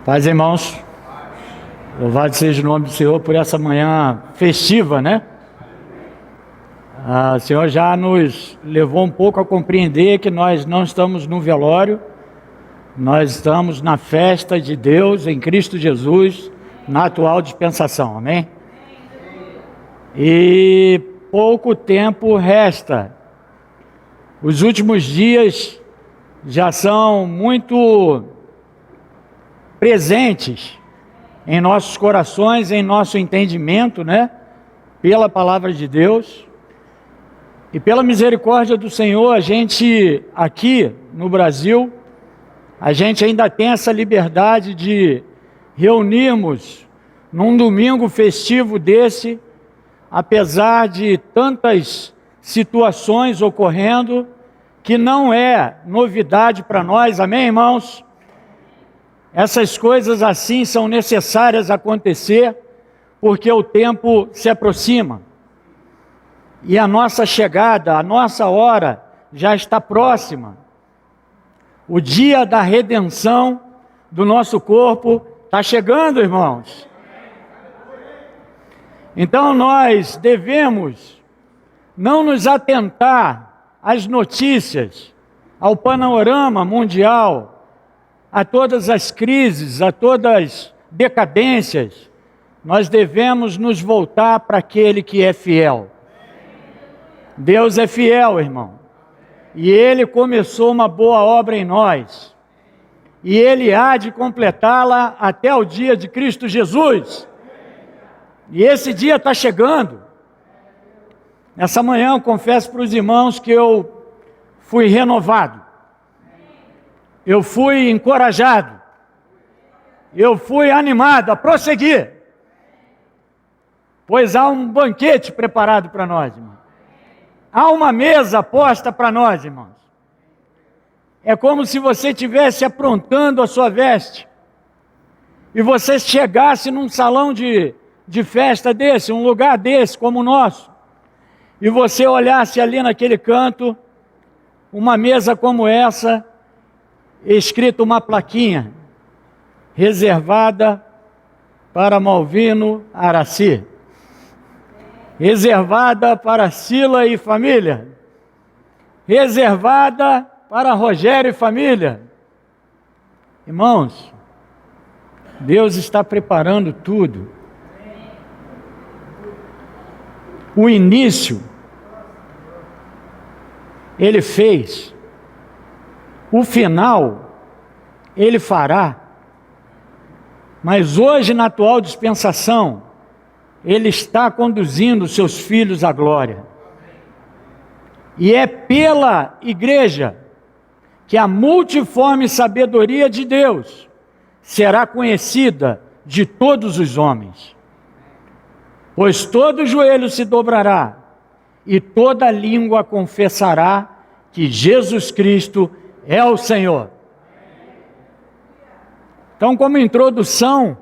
Paz, irmãos. Louvado seja o nome do Senhor por essa manhã festiva, né? O Senhor já nos levou um pouco a compreender que nós não estamos no velório, nós estamos na festa de Deus em Cristo Jesus, na atual dispensação, amém? E pouco tempo resta. Os últimos dias já são muito presentes em nossos corações, em nosso entendimento, né? Pela palavra de Deus. E pela misericórdia do Senhor, a gente aqui no Brasil, a gente ainda tem essa liberdade de reunirmos num domingo festivo desse, apesar de tantas situações ocorrendo, que não é novidade para nós, amém, irmãos? Essas coisas assim são necessárias acontecer, porque o tempo se aproxima. E a nossa chegada, a nossa hora já está próxima. O dia da redenção do nosso corpo está chegando, irmãos. Então nós devemos não nos atentar às notícias, ao panorama mundial, a todas as crises, a todas as decadências. Nós devemos nos voltar para aquele que é fiel. Deus é fiel, irmão. E Ele começou uma boa obra em nós. E Ele há de completá-la até o dia de Cristo Jesus. E esse dia está chegando. Nessa manhã eu confesso para os irmãos que eu fui renovado. Eu fui encorajado. Eu fui animado a prosseguir. Pois há um banquete preparado para nós, irmãos. Há uma mesa posta para nós, irmãos. É como se você estivesse aprontando a sua veste e você chegasse num salão de festa desse, um lugar desse como o nosso, e você olhasse ali naquele canto, uma mesa como essa, escrito uma plaquinha, reservada para Malvino Araci, reservada para Sila e família, reservada para Rogério e família. Irmãos, Deus está preparando tudo. O início, Ele fez. O final, Ele fará. Mas hoje, na atual dispensação, Ele está conduzindo seus filhos à glória. E é pela igreja que a multiforme sabedoria de Deus será conhecida de todos os homens. Pois todo joelho se dobrará e toda língua confessará que Jesus Cristo é o Senhor. Então, como introdução,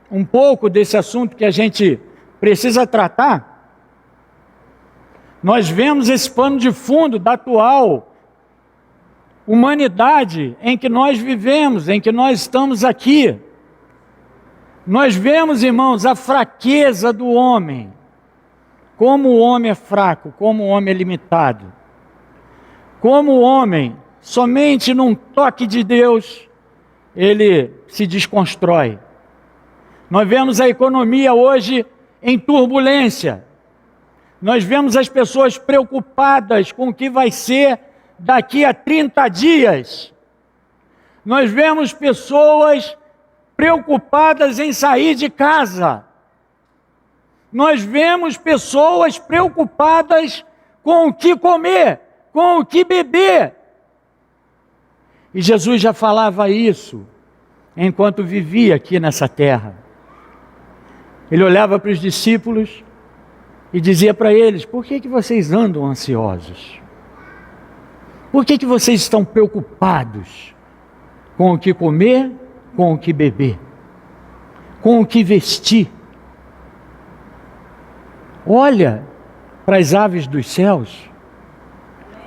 um pouco desse assunto que a gente precisa tratar, nós vemos esse pano de fundo da atual humanidade em que nós vivemos, em que nós estamos aqui. Nós vemos, irmãos, a fraqueza do homem, como o homem é fraco, como o homem é limitado, como o homem, somente num toque de Deus, ele se desconstrói. Nós vemos a economia hoje em turbulência. Nós vemos as pessoas preocupadas com o que vai ser daqui a 30 dias. Nós vemos pessoas preocupadas em sair de casa. Nós vemos pessoas preocupadas com o que comer, com o que beber. E Jesus já falava isso enquanto vivia aqui nessa terra. Ele olhava para os discípulos e dizia para eles: por que vocês andam ansiosos? Por que vocês estão preocupados com o que comer, com o que beber, com o que vestir? Olha para as aves dos céus,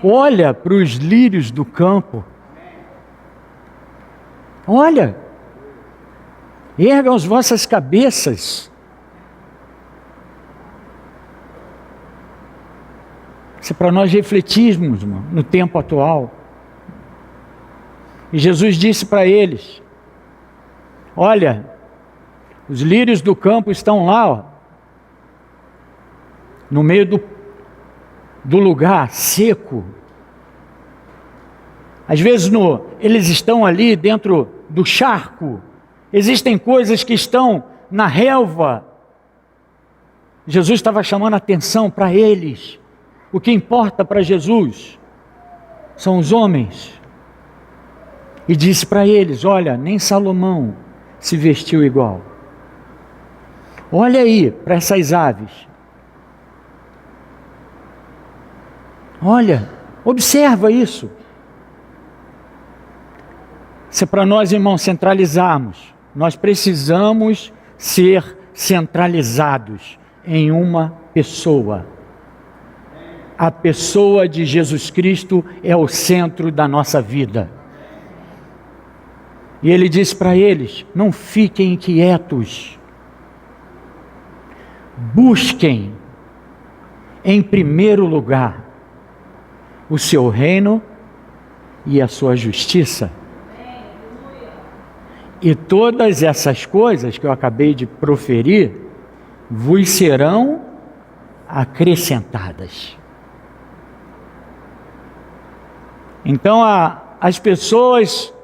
olha para os lírios do campo, olha, Ergam as vossas cabeças. Isso é para nós refletirmos, irmão, no tempo atual. E Jesus disse para eles: olha, os lírios do campo estão lá, ó, no meio do lugar seco. Às vezes eles estão ali dentro do charco. Existem coisas que estão na relva. Jesus estava chamando a atenção para eles. O que importa para Jesus são os homens. E disse para eles: olha, nem Salomão se vestiu igual. Olha aí para essas aves. Olha, observa isso. Se é para nós, irmãos, centralizarmos, nós precisamos ser centralizados em uma pessoa. A pessoa de Jesus Cristo é o centro da nossa vida. E ele disse para eles: não fiquem inquietos. Busquem, em primeiro lugar, o seu reino e a sua justiça. E todas essas coisas que eu acabei de proferir vos serão acrescentadas. Então, as pessoas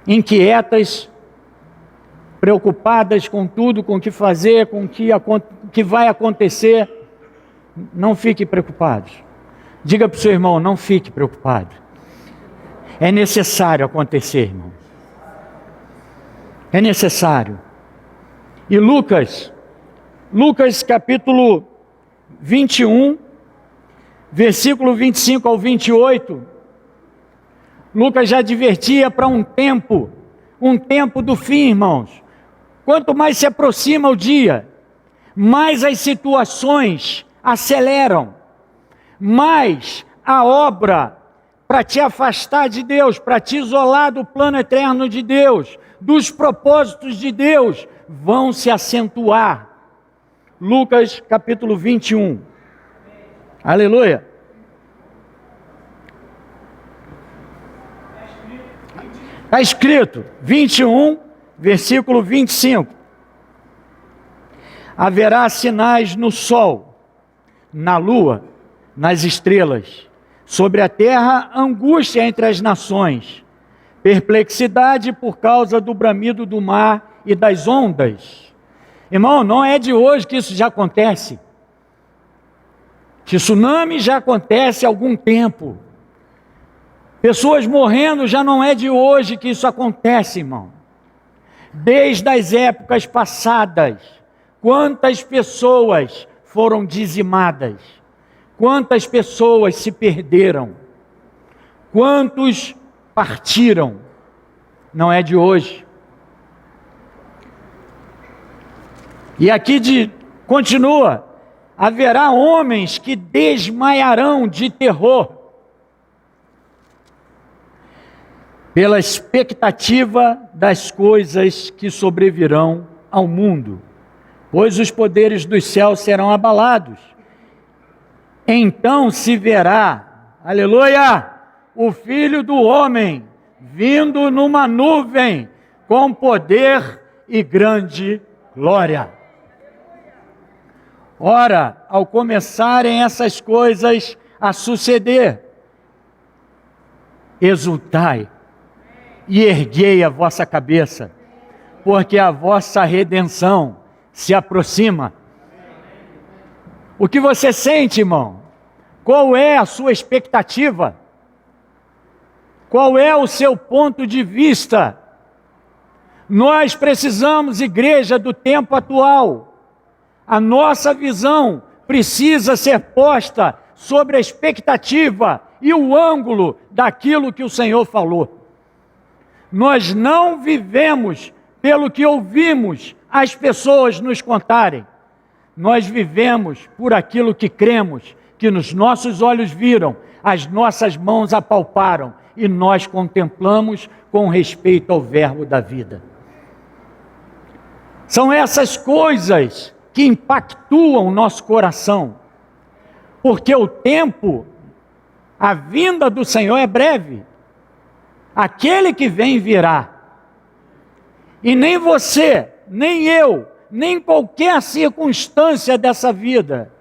inquietas, preocupadas com tudo, com o que fazer, com o que vai acontecer, não fique preocupados. Diga para o seu irmão: não fique preocupado. É necessário acontecer, irmão. É necessário. E Lucas capítulo 21, versículo 25 ao 28, Lucas já advertia para um tempo do fim, irmãos. Quanto mais se aproxima o dia, mais as situações aceleram, mais a obra para te afastar de Deus, para te isolar do plano eterno de Deus, dos propósitos de Deus, vão se acentuar. Lucas capítulo 21. Aleluia. Está escrito, 21, versículo 25. Haverá sinais no sol, na lua, nas estrelas, sobre a terra angústia entre as nações, perplexidade por causa do bramido do mar e das ondas. Irmão, não é de hoje que isso já acontece. Tsunami já acontece há algum tempo. Pessoas morrendo já não é de hoje que isso acontece, irmão. Desde as épocas passadas, quantas pessoas foram dizimadas? Quantas pessoas se perderam? Quantos partiram? Não é de hoje. E aqui continua: haverá homens que desmaiarão de terror, pela expectativa das coisas que sobrevirão ao mundo, pois os poderes dos céus serão abalados. Então se verá, aleluia, o Filho do Homem vindo numa nuvem com poder e grande glória. Ora, ao começarem essas coisas a suceder, exultai e erguei a vossa cabeça, porque a vossa redenção se aproxima. O que você sente, irmão? Qual é a sua expectativa? Qual é o seu ponto de vista? Nós precisamos, igreja do tempo atual, a nossa visão precisa ser posta sobre a expectativa e o ângulo daquilo que o Senhor falou. Nós não vivemos pelo que ouvimos as pessoas nos contarem. Nós vivemos por aquilo que cremos, que nos nossos olhos viram, as nossas mãos apalparam e nós contemplamos com respeito ao verbo da vida. São essas coisas que impactuam o nosso coração, porque o tempo, a vinda do Senhor é breve. Aquele que vem virá. E nem você, nem eu, nem qualquer circunstância dessa vida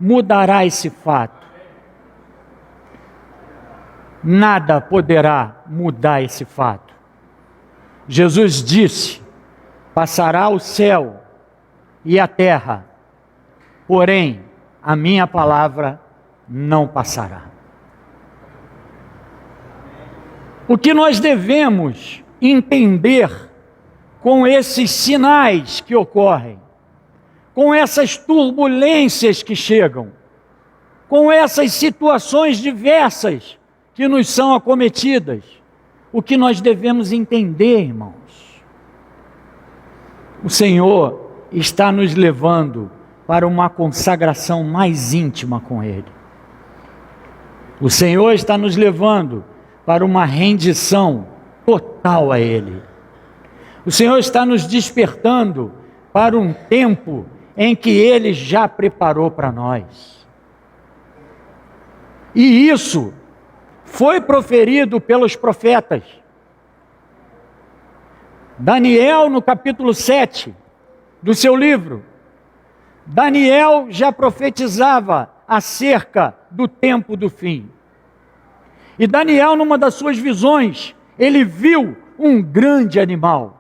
mudará esse fato. Nada poderá mudar esse fato. Jesus disse: passará o céu e a terra, porém a minha palavra não passará. O que nós devemos entender com esses sinais que ocorrem, com essas turbulências que chegam, com essas situações diversas que nos são acometidas, o que nós devemos entender, irmãos? O Senhor está nos levando para uma consagração mais íntima com Ele. O Senhor está nos levando para uma rendição total a Ele. O Senhor está nos despertando para um tempo em que Ele já preparou para nós. E isso foi proferido pelos profetas. Daniel, no capítulo 7 do seu livro, Daniel já profetizava acerca do tempo do fim. E Daniel, numa das suas visões, ele viu um grande animal,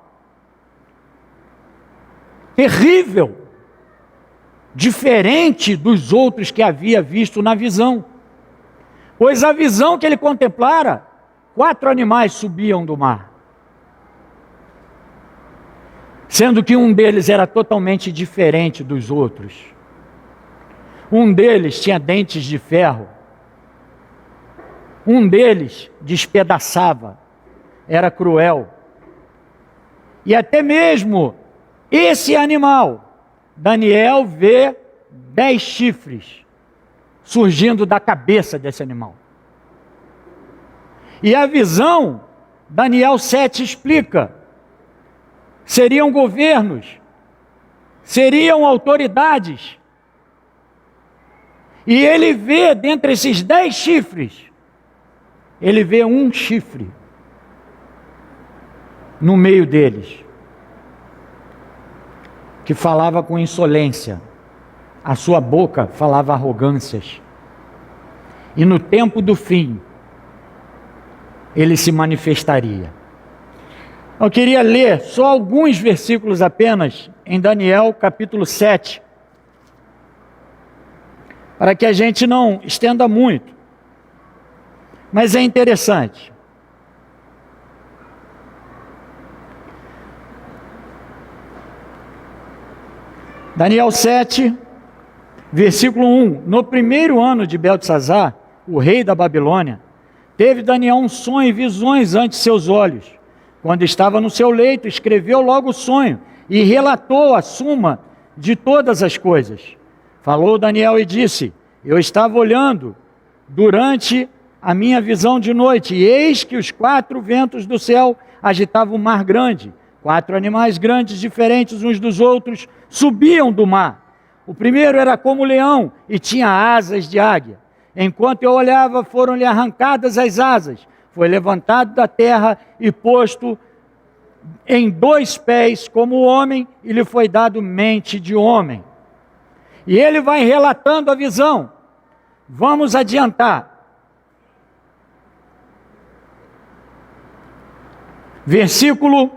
terrível, diferente dos outros que havia visto na visão. Pois a visão que ele contemplara, 4 animais subiam do mar, sendo que um deles era totalmente diferente dos outros. Um deles tinha dentes de ferro, um deles despedaçava, era cruel. E até mesmo esse animal, Daniel vê 10 chifres surgindo da cabeça desse animal. E a visão, Daniel 7 explica, seriam governos, seriam autoridades. E ele vê, dentre esses 10 chifres, ele vê um chifre no meio deles, que falava com insolência, a sua boca falava arrogâncias. E no tempo do fim, ele se manifestaria. Eu queria ler só alguns versículos apenas em Daniel capítulo 7, para que a gente não estenda muito, mas é interessante. Daniel 7, versículo 1. No primeiro ano de Beltesazar, o rei da Babilônia, teve Daniel um sonho e visões ante seus olhos. Quando estava no seu leito, escreveu logo o sonho e relatou a suma de todas as coisas. Falou Daniel e disse: eu estava olhando durante a minha visão de noite, e eis que os 4 ventos do céu agitavam o mar grande. 4 animais grandes, diferentes uns dos outros, subiam do mar. O primeiro era como leão e tinha asas de águia. Enquanto eu olhava, foram-lhe arrancadas as asas. Foi levantado da terra e posto em 2 pés como homem, e lhe foi dado mente de homem. E ele vai relatando a visão. Vamos adiantar. Versículo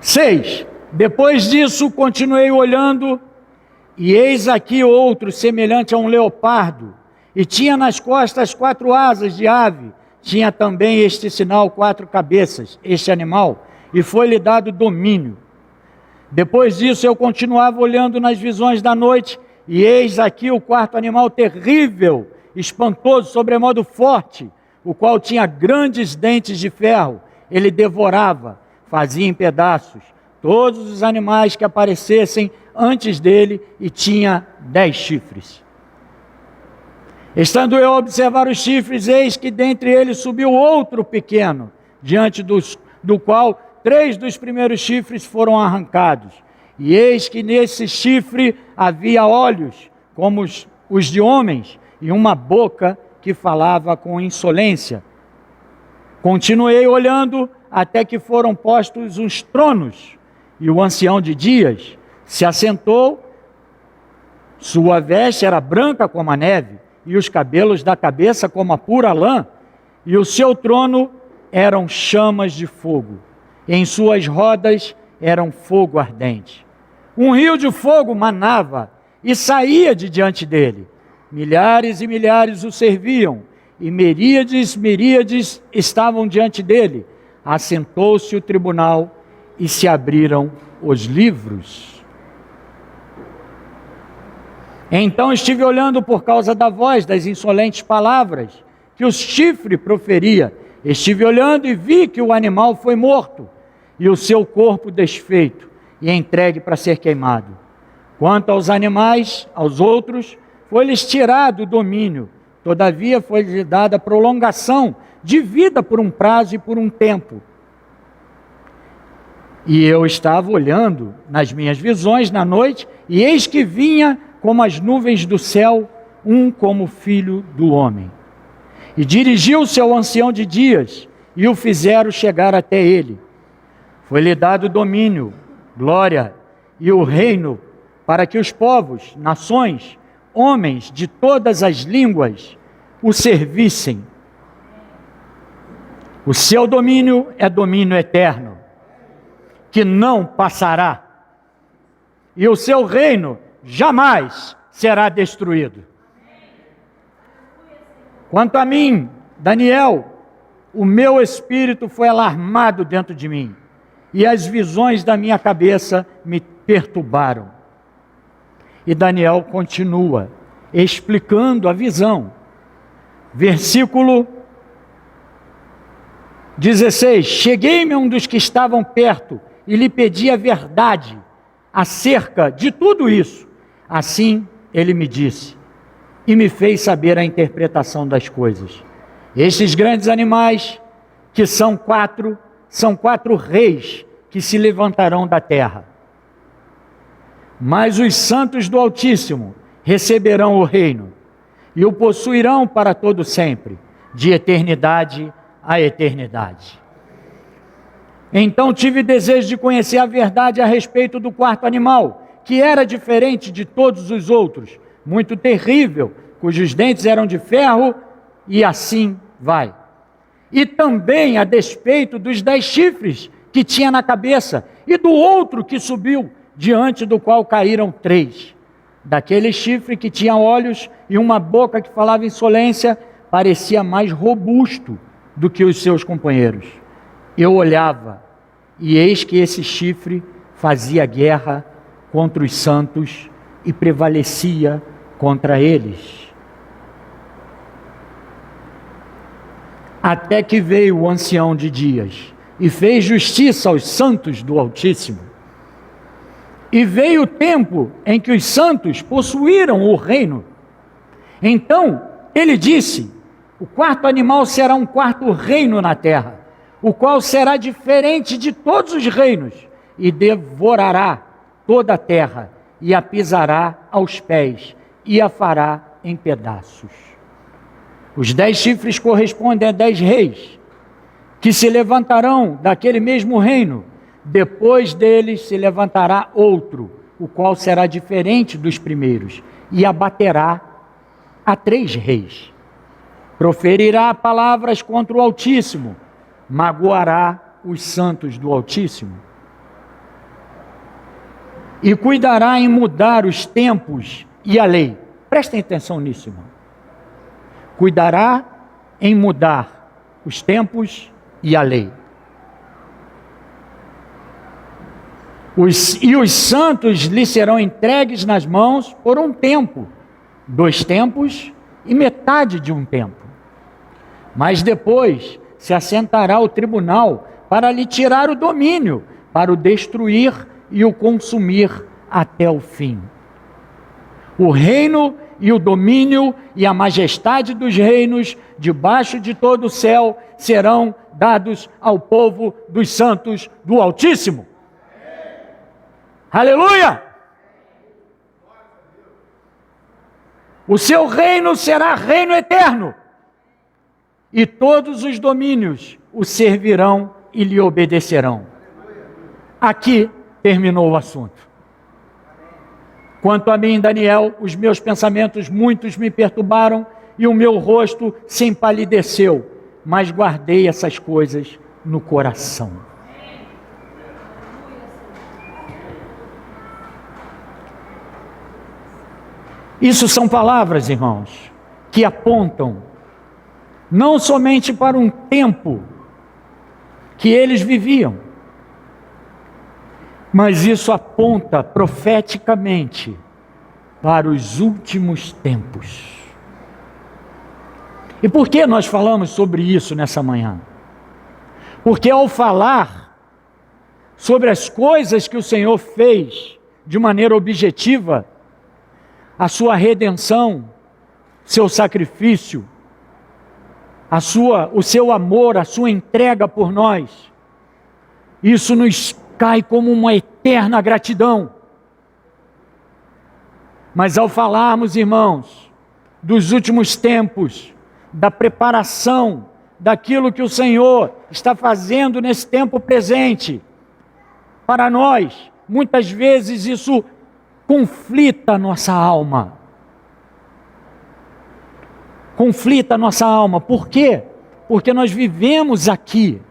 6. Depois disso, continuei olhando, e eis aqui outro, semelhante a um leopardo, e tinha nas costas 4 asas de ave. Tinha também este sinal 4 cabeças, este animal, e foi-lhe dado domínio. Depois disso, eu continuava olhando nas visões da noite, e eis aqui o 4º animal terrível, espantoso, sobremodo forte, o qual tinha grandes dentes de ferro. Ele devorava, fazia em pedaços todos os animais que aparecessem antes dele, e tinha 10 chifres. Estando eu a observar os chifres, eis que dentre eles subiu outro pequeno, diante do qual 3 dos primeiros chifres foram arrancados, e eis que nesse chifre havia olhos, como os de homens, e uma boca que falava com insolência. Continuei olhando até que foram postos uns tronos, e o ancião de dias se assentou. Sua veste era branca como a neve, e os cabelos da cabeça como a pura lã, e o seu trono eram chamas de fogo, e em suas rodas eram fogo ardente. Um rio de fogo manava e saía de diante dele. Milhares e milhares o serviam, e miríades estavam diante dele. Assentou-se o tribunal e se abriram os livros. Então estive olhando por causa da voz das insolentes palavras que o chifre proferia. Estive olhando e vi que o animal foi morto, e o seu corpo desfeito e entregue para ser queimado. Quanto aos animais, aos outros, foi-lhes tirado o domínio. Todavia foi-lhe dada prolongação de vida por um prazo e por um tempo. E eu estava olhando nas minhas visões na noite, e eis que vinha como as nuvens do céu, um como filho do homem. E dirigiu-se ao ancião de dias, e o fizeram chegar até ele. Foi-lhe dado domínio, glória e o reino, para que os povos, nações, homens de todas as línguas o servissem. O seu domínio é domínio eterno, que não passará, e o seu reino jamais será destruído. Quanto a mim, Daniel, o meu espírito foi alarmado dentro de mim, e as visões da minha cabeça me perturbaram. E Daniel continua explicando a visão. Versículo 16: cheguei-me a um dos que estavam perto e lhe pedi a verdade acerca de tudo isso. Assim ele me disse e me fez saber a interpretação das coisas. Estes grandes animais, que são quatro reis que se levantarão da terra. Mas os santos do Altíssimo receberão o reino e o possuirão para todo sempre, de eternidade a eternidade. Então tive desejo de conhecer a verdade a respeito do quarto animal, que era diferente de todos os outros, muito terrível, cujos dentes eram de ferro, e assim vai. E também a despeito dos 10 chifres que tinha na cabeça, e do outro que subiu, diante do qual caíram 3. Daquele chifre que tinha olhos e uma boca que falava insolência, parecia mais robusto do que os seus companheiros. Eu olhava, e eis que esse chifre fazia guerra contra os santos e prevalecia contra eles. Até que veio o ancião de dias e fez justiça aos santos do Altíssimo. E veio o tempo em que os santos possuíram o reino. Então ele disse: o quarto animal será um quarto reino na terra, o qual será diferente de todos os reinos, e devorará toda a terra, e a pisará aos pés, e a fará em pedaços. Os 10 chifres correspondem a 10 reis, que se levantarão daquele mesmo reino. Depois deles se levantará outro, o qual será diferente dos primeiros, e abaterá a 3 reis. Proferirá palavras contra o Altíssimo, magoará os santos do Altíssimo. E cuidará em mudar os tempos e a lei. Prestem atenção nisso, irmão. Cuidará em mudar os tempos e a lei. E os santos lhe serão entregues nas mãos por um tempo, 2 tempos e metade de um tempo. Mas depois se assentará o tribunal para lhe tirar o domínio, para o destruir e o consumir até o fim. O reino e o domínio e a majestade dos reinos debaixo de todo o céu serão dados ao povo dos santos do Altíssimo. Aleluia! O seu reino será reino eterno, e todos os domínios o servirão e lhe obedecerão. Aqui terminou o assunto. Quanto a mim, Daniel, os meus pensamentos muitos me perturbaram e o meu rosto se empalideceu, mas guardei essas coisas no coração. Isso são palavras, irmãos, que apontam não somente para um tempo que eles viviam, mas isso aponta profeticamente para os últimos tempos. E por que nós falamos sobre isso nessa manhã? Porque ao falar sobre as coisas que o Senhor fez de maneira objetiva, a sua redenção, seu sacrifício, o seu amor, a sua entrega por nós, isso nos cai como uma eterna gratidão. Mas ao falarmos, irmãos, dos últimos tempos, da preparação, daquilo que o Senhor está fazendo nesse tempo presente, para nós, muitas vezes isso conflita a nossa alma. Conflita a nossa alma. Por quê? Porque nós vivemos aqui.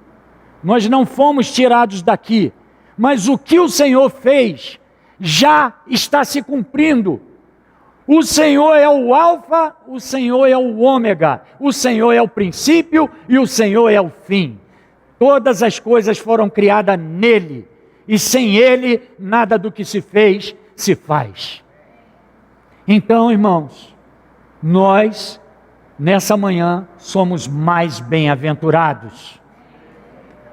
Nós não fomos tirados daqui. Mas o que o Senhor fez já está se cumprindo. O Senhor é o Alfa, o Senhor é o Ômega. O Senhor é o princípio e o Senhor é o fim. Todas as coisas foram criadas nele. E sem ele, nada do que se fez se faz. Então, irmãos, nós, nessa manhã, somos mais bem-aventurados,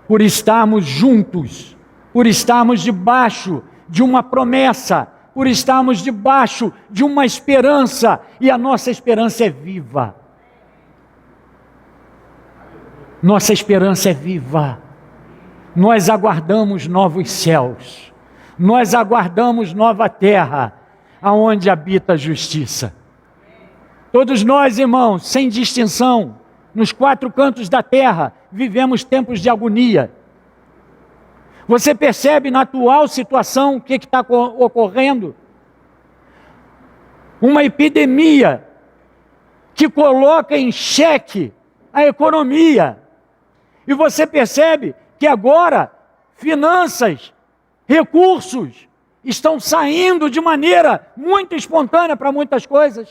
por estarmos juntos, por estarmos debaixo de uma promessa, por estarmos debaixo de uma esperança, e a nossa esperança é viva. Nossa esperança é viva. Nós aguardamos novos céus. Nós aguardamos nova terra, aonde habita a justiça. Todos nós, irmãos, sem distinção, nos 4 cantos da terra, vivemos tempos de agonia. Você percebe na atual situação o que está ocorrendo? Uma epidemia que coloca em xeque a economia. E você percebe que agora finanças, recursos estão saindo de maneira muito espontânea para muitas coisas.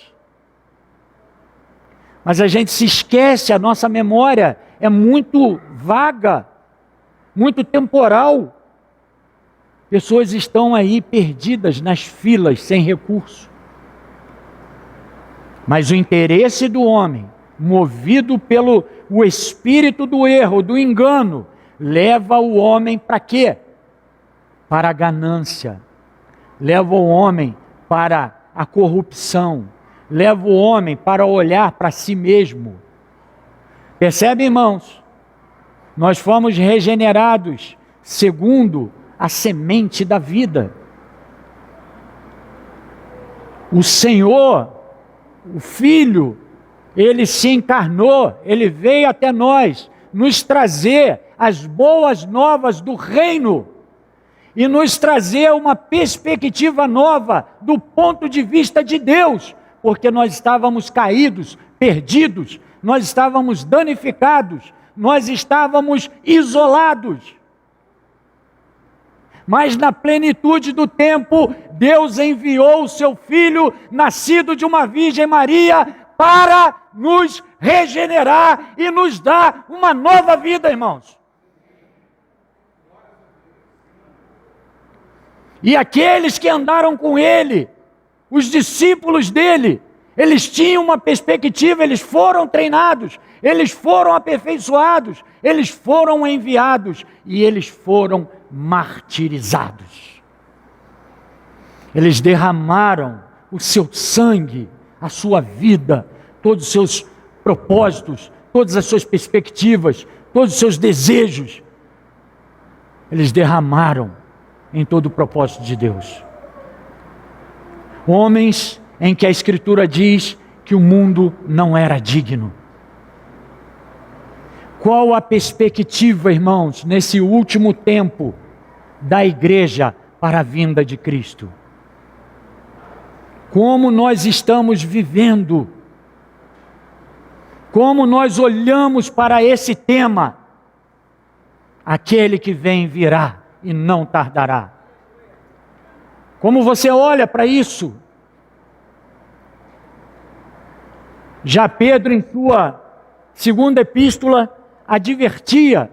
Mas a gente se esquece, a nossa memória é muito vaga, muito temporal. Pessoas estão aí perdidas nas filas, sem recurso. Mas o interesse do homem, movido pelo o espírito do erro, do engano, leva o homem para quê? Para a ganância. Leva o homem para a corrupção. Leva o homem para olhar para si mesmo. Percebe, irmãos? Nós fomos regenerados segundo a semente da vida. O Senhor, o Filho, Ele se encarnou, Ele veio até nós, nos trazer as boas novas do reino e nos trazer uma perspectiva nova do ponto de vista de Deus, porque nós estávamos caídos, perdidos, nós estávamos danificados, nós estávamos isolados. Mas na plenitude do tempo, Deus enviou o seu Filho, nascido de uma Virgem Maria, para nos regenerar e nos dar uma nova vida, irmãos. E aqueles que andaram com Ele, os discípulos dele, eles tinham uma perspectiva, eles foram treinados, eles foram aperfeiçoados, eles foram enviados e eles foram martirizados. Eles derramaram o seu sangue, a sua vida, todos os seus propósitos, todas as suas perspectivas, todos os seus desejos, eles derramaram em todo o propósito de Deus. Homens em que a Escritura diz que o mundo não era digno. Qual a perspectiva, irmãos, nesse último tempo da igreja para a vinda de Cristo? Como nós estamos vivendo? Como nós olhamos para esse tema? Aquele que vem virá e não tardará. Como você olha para isso? Já Pedro, em sua segunda epístola, advertia.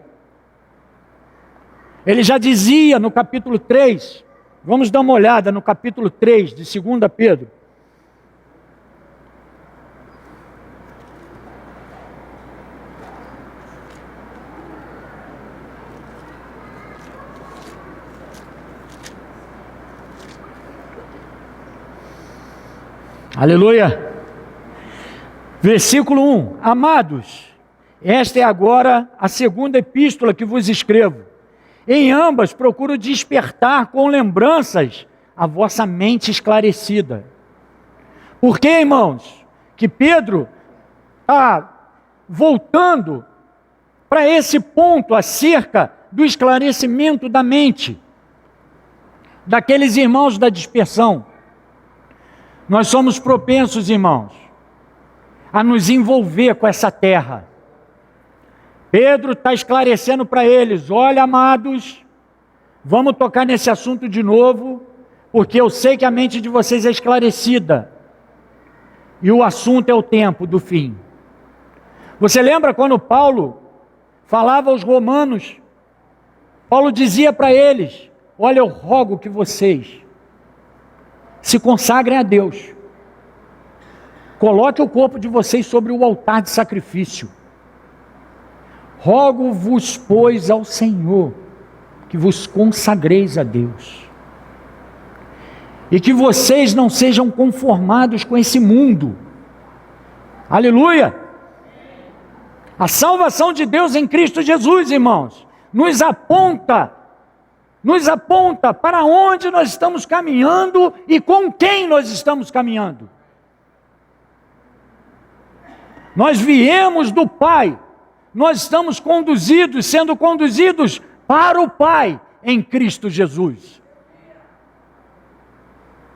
Ele já dizia no capítulo 3, vamos dar uma olhada no capítulo 3 de 2 Pedro. Aleluia! Versículo 1: Amados, esta é agora a segunda epístola que vos escrevo. Em ambas procuro despertar com lembranças a vossa mente esclarecida. Por que, irmãos, que Pedro está voltando para esse ponto acerca do esclarecimento da mente daqueles irmãos da dispersão? Nós somos propensos, irmãos, a nos envolver com essa terra. Pedro está esclarecendo para eles: olha, amados, vamos tocar nesse assunto de novo, porque eu sei que a mente de vocês é esclarecida, e o assunto é o tempo do fim. Você lembra quando Paulo falava aos romanos? Paulo dizia para eles: olha, eu rogo que vocês se consagrem a Deus. Coloque o corpo de vocês sobre o altar de sacrifício. Rogo-vos, pois, ao Senhor, que vos consagreis a Deus. E que vocês não sejam conformados com esse mundo. Aleluia! A salvação de Deus em Cristo Jesus, irmãos, nos aponta para onde nós estamos caminhando e com quem nós estamos caminhando. Nós viemos do Pai, nós estamos sendo conduzidos para o Pai em Cristo Jesus.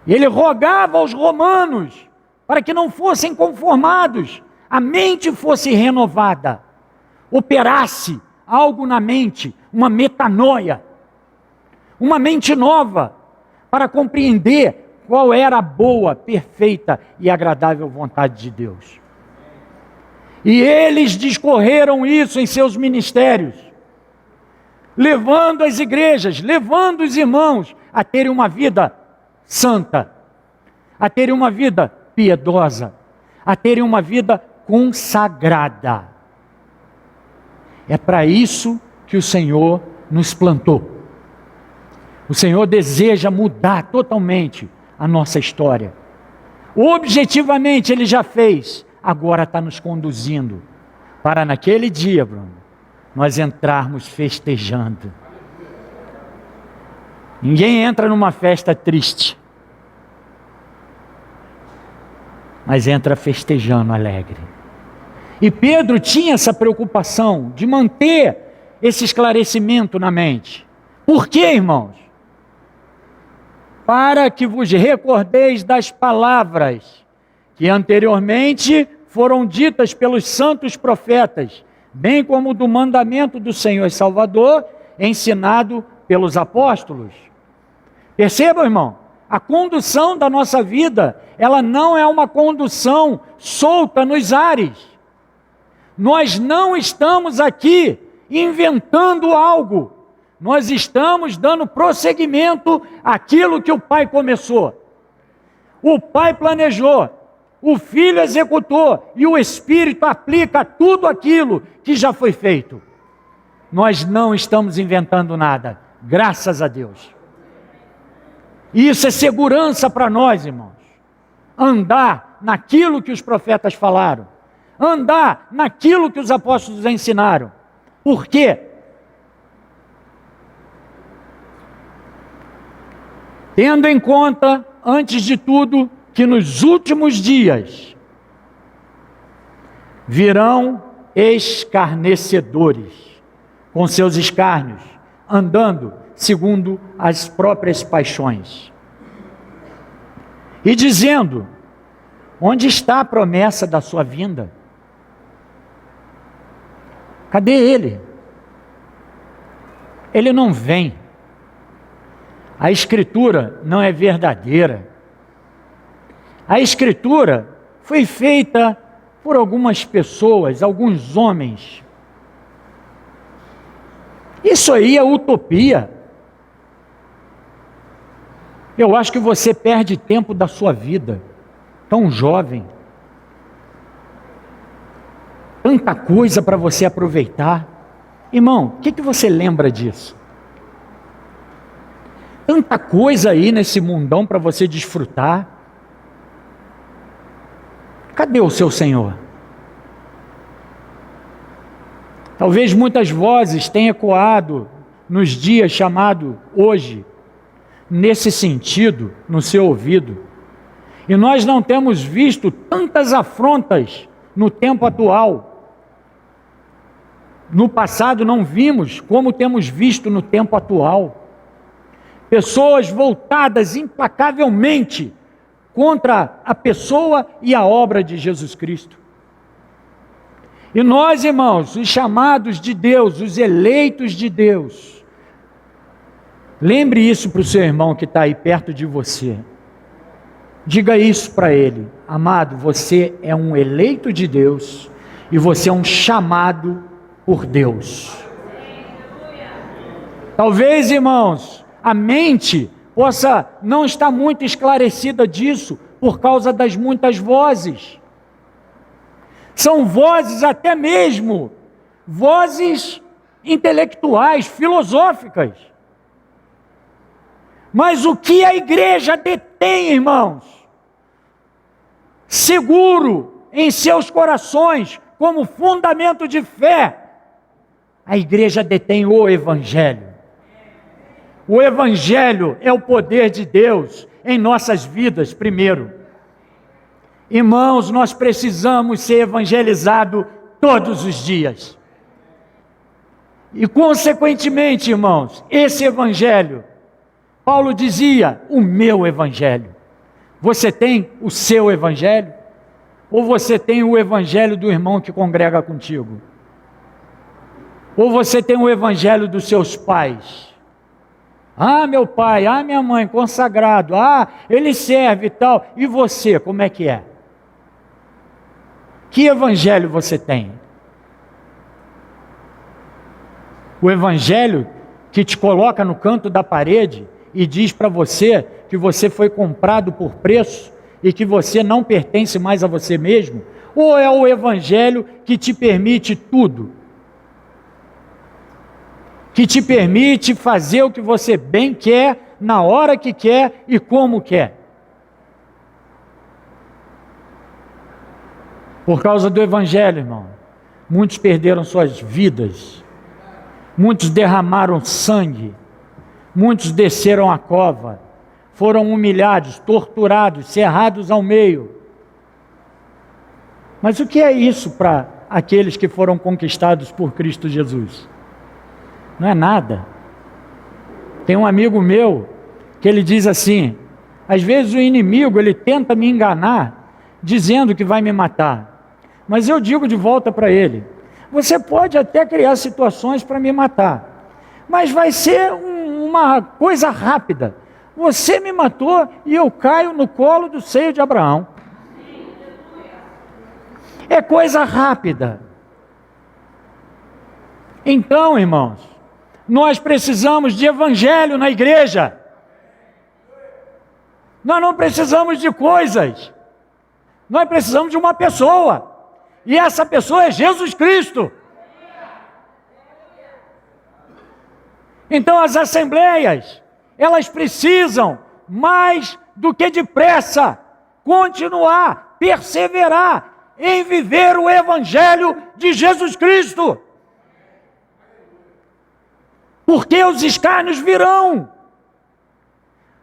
E ele rogava aos romanos para que não fossem conformados, a mente fosse renovada, operasse algo na mente, uma metanoia, uma mente nova, para compreender qual era a boa, perfeita e agradável vontade de Deus. E eles discorreram isso em seus ministérios, levando as igrejas, levando os irmãos a terem uma vida santa, a terem uma vida piedosa, a terem uma vida consagrada. É para isso que o Senhor nos plantou. O Senhor deseja mudar totalmente a nossa história. Objetivamente Ele já fez, agora está nos conduzindo para naquele dia, Bruno, nós entrarmos festejando. Ninguém entra numa festa triste, mas entra festejando, alegre. E Pedro tinha essa preocupação de manter esse esclarecimento na mente. Por quê, irmãos? Para que vos recordeis das palavras que anteriormente foram ditas pelos santos profetas, bem como do mandamento do Senhor e Salvador, ensinado pelos apóstolos. Percebam, irmão, a condução da nossa vida, ela não é uma condução solta nos ares. Nós não estamos aqui inventando algo. Nós estamos dando prosseguimento àquilo que o Pai começou. O Pai planejou, o Filho executou e o Espírito aplica tudo aquilo que já foi feito. Nós não estamos inventando nada, graças a Deus. Isso é segurança para nós, irmãos. Andar naquilo que os profetas falaram, andar naquilo que os apóstolos ensinaram. Por quê? Tendo em conta, antes de tudo, que nos últimos dias virão escarnecedores, com seus escárnios, andando segundo as próprias paixões, e dizendo: onde está a promessa da sua vinda? Cadê ele? Ele não vem. A Escritura não é verdadeira. A Escritura foi feita por algumas pessoas, alguns homens. Isso aí é utopia. Eu acho que você perde tempo da sua vida, tão jovem. Tanta coisa para você aproveitar. Irmão, o que você lembra disso? Tanta coisa aí nesse mundão para você desfrutar. Cadê o seu Senhor? Talvez muitas vozes tenham ecoado nos dias chamados hoje, nesse sentido, no seu ouvido. E nós não temos visto tantas afrontas no tempo atual. No passado não vimos como temos visto no tempo atual. Pessoas voltadas implacavelmente contra a pessoa e a obra de Jesus Cristo. E nós, irmãos, os chamados de Deus, os eleitos de Deus, lembre isso para o seu irmão que está aí perto de você. Diga isso para ele: amado, você é um eleito de Deus e você é um chamado por Deus. Talvez, irmãos, a mente possa não estar muito esclarecida disso por causa das muitas vozes. São vozes até mesmo, vozes intelectuais, filosóficas. Mas o que a igreja detém, irmãos, seguro em seus corações, como fundamento de fé, a igreja detém o Evangelho. O Evangelho é o poder de Deus em nossas vidas, primeiro. Irmãos, nós precisamos ser evangelizados todos os dias. E consequentemente, irmãos, esse Evangelho, Paulo dizia, o meu Evangelho. Você tem o seu Evangelho? Ou você tem o Evangelho do irmão que congrega contigo? Ou você tem o Evangelho dos seus pais? Ah, meu pai, ah, minha mãe, consagrado, ah, ele serve e tal. E você, como é que é? Que evangelho você tem? O evangelho que te coloca no canto da parede e diz para você que você foi comprado por preço e que você não pertence mais a você mesmo? Ou é o evangelho que te permite tudo? Que te permite fazer o que você bem quer, na hora que quer e como quer. Por causa do Evangelho, irmão, muitos perderam suas vidas, muitos derramaram sangue, muitos desceram a cova, foram humilhados, torturados, cerrados ao meio. Mas o que é isso para aqueles que foram conquistados por Cristo Jesus? Não é nada. Tem um amigo meu que ele diz assim: às vezes o inimigo ele tenta me enganar dizendo que vai me matar, mas eu digo de volta para ele: você pode até criar situações para me matar, mas vai ser uma coisa rápida. Você me matou e eu caio no colo do seio de Abraão. É coisa rápida. Então, irmãos, nós precisamos de evangelho na igreja. Nós não precisamos de coisas. Nós precisamos de uma pessoa. E essa pessoa é Jesus Cristo. Então as assembleias, elas precisam, mais do que depressa, continuar, perseverar em viver o evangelho de Jesus Cristo. Porque os escárnios virão.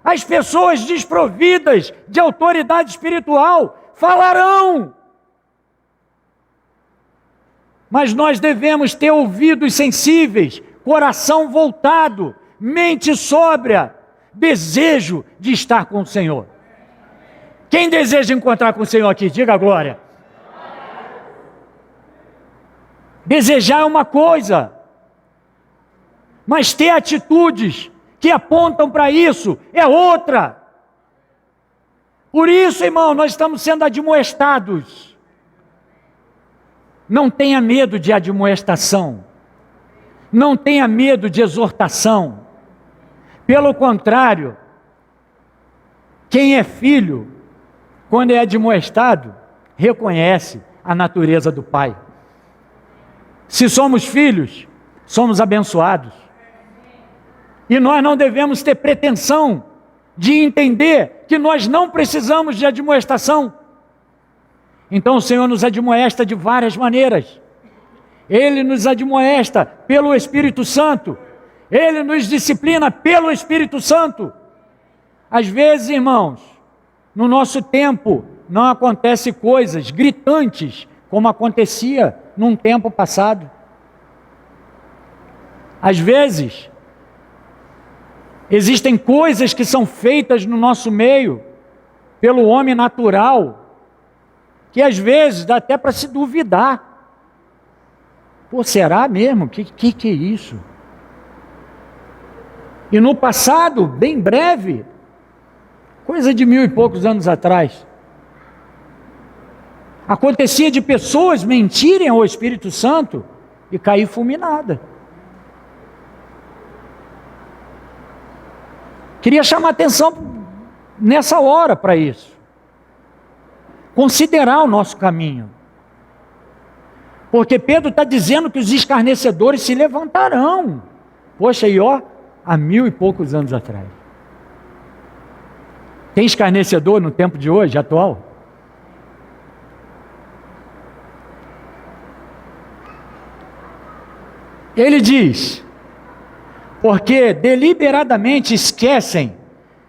As pessoas desprovidas de autoridade espiritual falarão. Mas nós devemos ter ouvidos sensíveis, coração voltado, mente sóbria, desejo de estar com o Senhor. Quem deseja encontrar com o Senhor aqui? Diga a glória. Desejar é uma coisa, mas ter atitudes que apontam para isso é outra. Por isso, irmão, nós estamos sendo admoestados. Não tenha medo de admoestação. Não tenha medo de exortação. Pelo contrário, quem é filho, quando é admoestado, reconhece a natureza do Pai. Se somos filhos, somos abençoados. E nós não devemos ter pretensão de entender que nós não precisamos de admoestação. Então o Senhor nos admoesta de várias maneiras. Ele nos admoesta pelo Espírito Santo. Ele nos disciplina pelo Espírito Santo. Às vezes, irmãos, no nosso tempo, não acontecem coisas gritantes como acontecia num tempo passado. Às vezes, existem coisas que são feitas no nosso meio, pelo homem natural, que às vezes dá até para se duvidar. Pô, será mesmo? Que é isso? E no passado, bem breve, coisa de 1000 e poucos anos atrás, acontecia de pessoas mentirem ao Espírito Santo e cair fulminada. Queria chamar atenção nessa hora para isso. Considerar o nosso caminho. Porque Pedro está dizendo que os escarnecedores se levantarão. Poxa, e ó, há 1000 e poucos anos atrás. Tem escarnecedor no tempo de hoje, atual? Ele diz, porque deliberadamente esquecem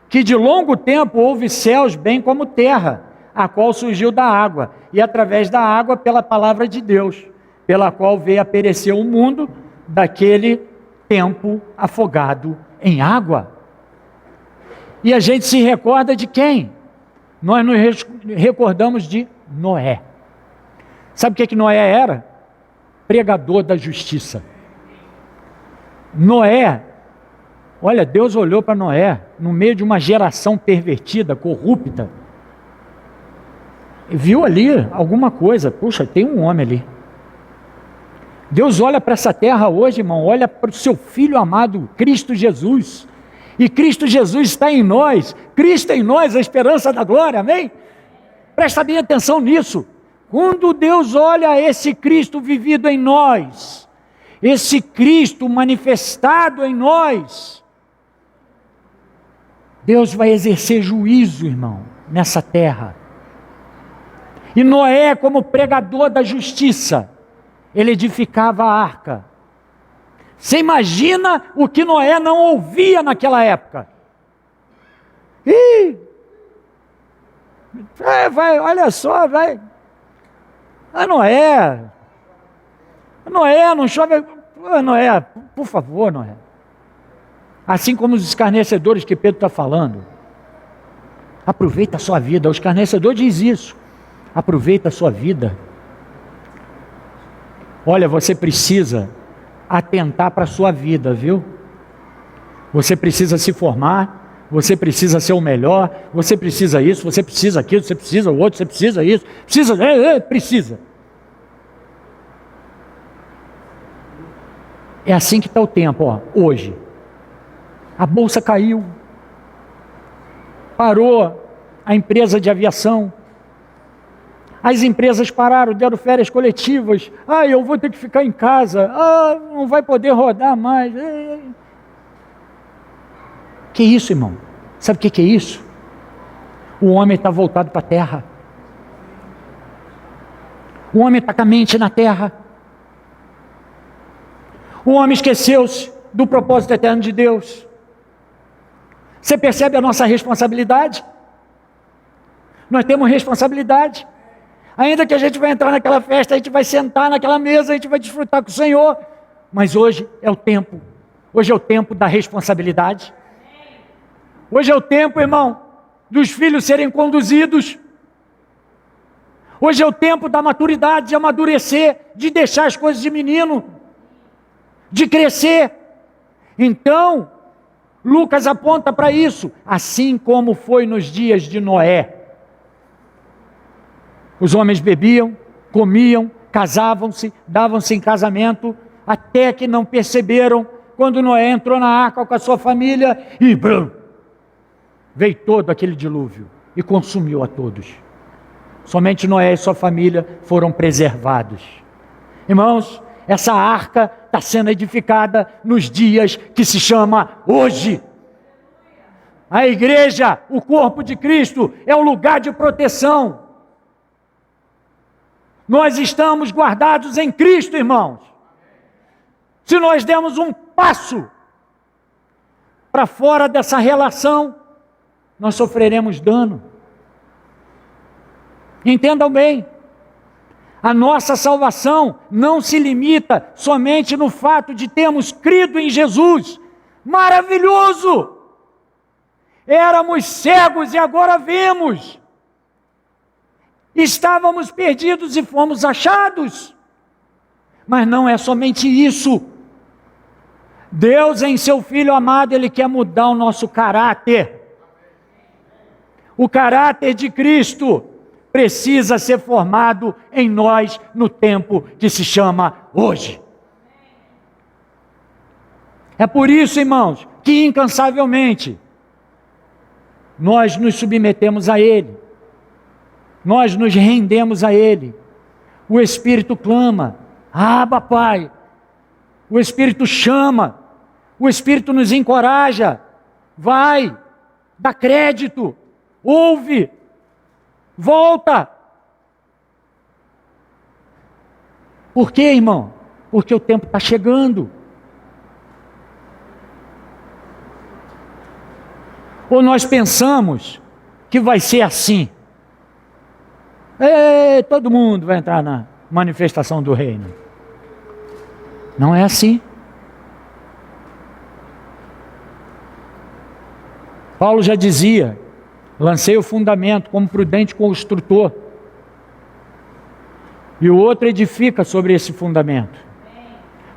que de longo tempo houve céus bem como terra, a qual surgiu da água, e através da água pela palavra de Deus, pela qual veio a perecer o mundo daquele tempo afogado em água. E a gente se recorda de quem? Nós nos recordamos de Noé. Sabe o que Noé era? Pregador da justiça. Noé, olha, Deus olhou para Noé, no meio de uma geração pervertida, corrupta, e viu ali alguma coisa. Puxa, tem um homem ali. Deus olha para essa terra hoje, irmão, olha para o seu Filho amado, Cristo Jesus, e Cristo Jesus está em nós, Cristo em nós, a esperança da glória, amém? Presta bem atenção nisso. Quando Deus olha esse Cristo vivido em nós, esse Cristo manifestado em nós, Deus vai exercer juízo, irmão, nessa terra. E Noé, como pregador da justiça, ele edificava a arca. Você imagina o que Noé não ouvia naquela época? Olha só, vai. Noé, não chove. Noé, por favor, Noé. Assim como os escarnecedores que Pedro está falando. Aproveita a sua vida. O escarnecedor diz isso. Aproveita a sua vida. Olha, você precisa atentar para a sua vida, viu? Você precisa se formar, você precisa ser o melhor, você precisa isso, você precisa aquilo, você precisa o outro, você precisa isso, precisa. É assim que está o tempo, ó, hoje. A bolsa caiu, parou a empresa de aviação, as empresas pararam, deram férias coletivas. Eu vou ter que ficar em casa. Não vai poder rodar mais. Que isso, irmão? Sabe o que é isso? O homem está voltado para a terra. O homem está com a mente na terra. O homem esqueceu-se do propósito eterno de Deus. Você percebe a nossa responsabilidade? Nós temos responsabilidade. Ainda que a gente vai entrar naquela festa, a gente vai sentar naquela mesa, a gente vai desfrutar com o Senhor. Mas hoje é o tempo. Hoje é o tempo da responsabilidade. Hoje é o tempo, irmão, dos filhos serem conduzidos. Hoje é o tempo da maturidade, de amadurecer, de deixar as coisas de menino, de crescer. Então, Lucas aponta para isso, assim como foi nos dias de Noé. Os homens bebiam, comiam, casavam-se, davam-se em casamento, até que não perceberam, quando Noé entrou na arca com a sua família, e veio todo aquele dilúvio, e consumiu a todos. Somente Noé e sua família foram preservados. Irmãos, essa arca está sendo edificada nos dias que se chama hoje. A igreja, o corpo de Cristo, é o lugar de proteção. Nós estamos guardados em Cristo, irmãos. Se nós dermos um passo para fora dessa relação, nós sofreremos dano. Entendam bem, a nossa salvação não se limita somente no fato de termos crido em Jesus. Maravilhoso! Éramos cegos e agora vemos. Estávamos perdidos e fomos achados. Mas não é somente isso. Deus, em seu Filho amado, Ele quer mudar o nosso caráter. O caráter de Cristo precisa ser formado em nós no tempo que se chama hoje. É por isso, irmãos, que incansavelmente nós nos submetemos a Ele. Nós nos rendemos a Ele. O Espírito clama, Abba, Pai. O Espírito chama, o Espírito nos encoraja. Vai, dá crédito, ouve, volta. Por quê, irmão? Porque o tempo está chegando. Ou nós pensamos que vai ser assim? Todo mundo vai entrar na manifestação do reino. Não é assim. Paulo já dizia, lancei o fundamento como prudente construtor, e o outro edifica sobre esse fundamento.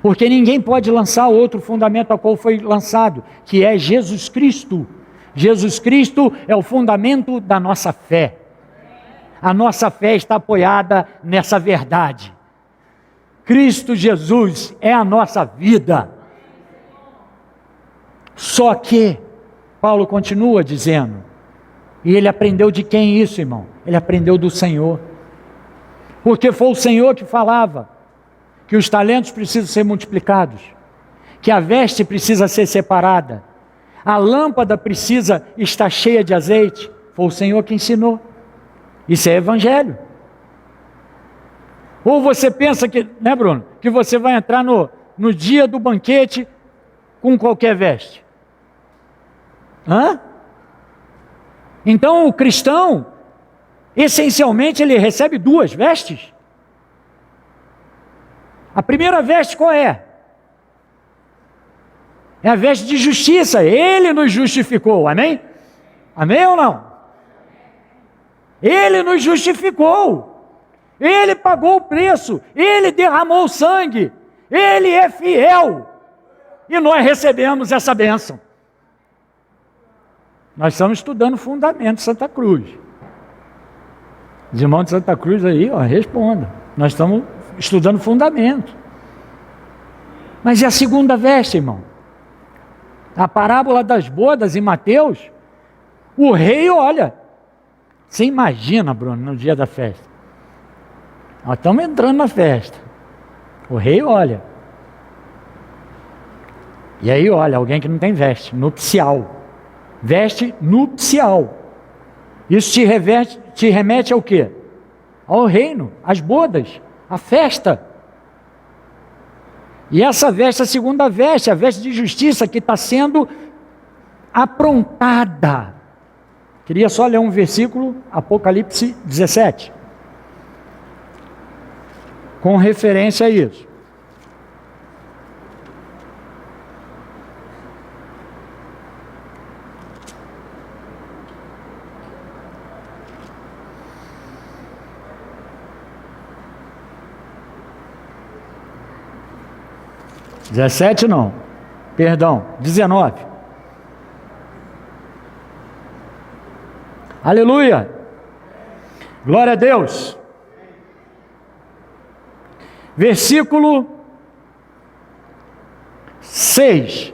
Porque ninguém pode lançar outro fundamento ao qual foi lançado, que é Jesus Cristo. Jesus Cristo é o fundamento da nossa fé. A nossa fé está apoiada nessa verdade. Cristo Jesus é a nossa vida. Só que, Paulo continua dizendo, e ele aprendeu de quem isso, irmão? Ele aprendeu do Senhor. Porque foi o Senhor que falava que os talentos precisam ser multiplicados, que a veste precisa ser separada, a lâmpada precisa estar cheia de azeite. Foi o Senhor que ensinou. Isso é evangelho. Ou você pensa que, né, Bruno, que você vai entrar no dia do banquete com qualquer veste? Então o cristão, essencialmente, ele recebe duas vestes. A primeira veste qual é? É a veste de justiça. Ele nos justificou, amém? Amém ou não? Ele nos justificou. Ele pagou o preço. Ele derramou o sangue. Ele é fiel. E nós recebemos essa bênção. Nós estamos estudando o fundamento de Santa Cruz. Os irmãos de Santa Cruz aí, respondam. Nós estamos estudando o fundamento. Mas e a segunda veste, irmão? A parábola das bodas em Mateus, o rei olha. Você imagina, Bruno, no dia da festa. Nós estamos entrando na festa. O rei olha. E aí olha, alguém que não tem veste, nupcial. Veste nupcial. Isso te remete ao quê? Ao reino, às bodas, à festa. E essa veste, a segunda veste, a veste de justiça que está sendo aprontada. Queria só ler um versículo, Apocalipse 17, com referência a isso. Dezessete não, perdão, 19. Aleluia! Glória a Deus! Versículo 6.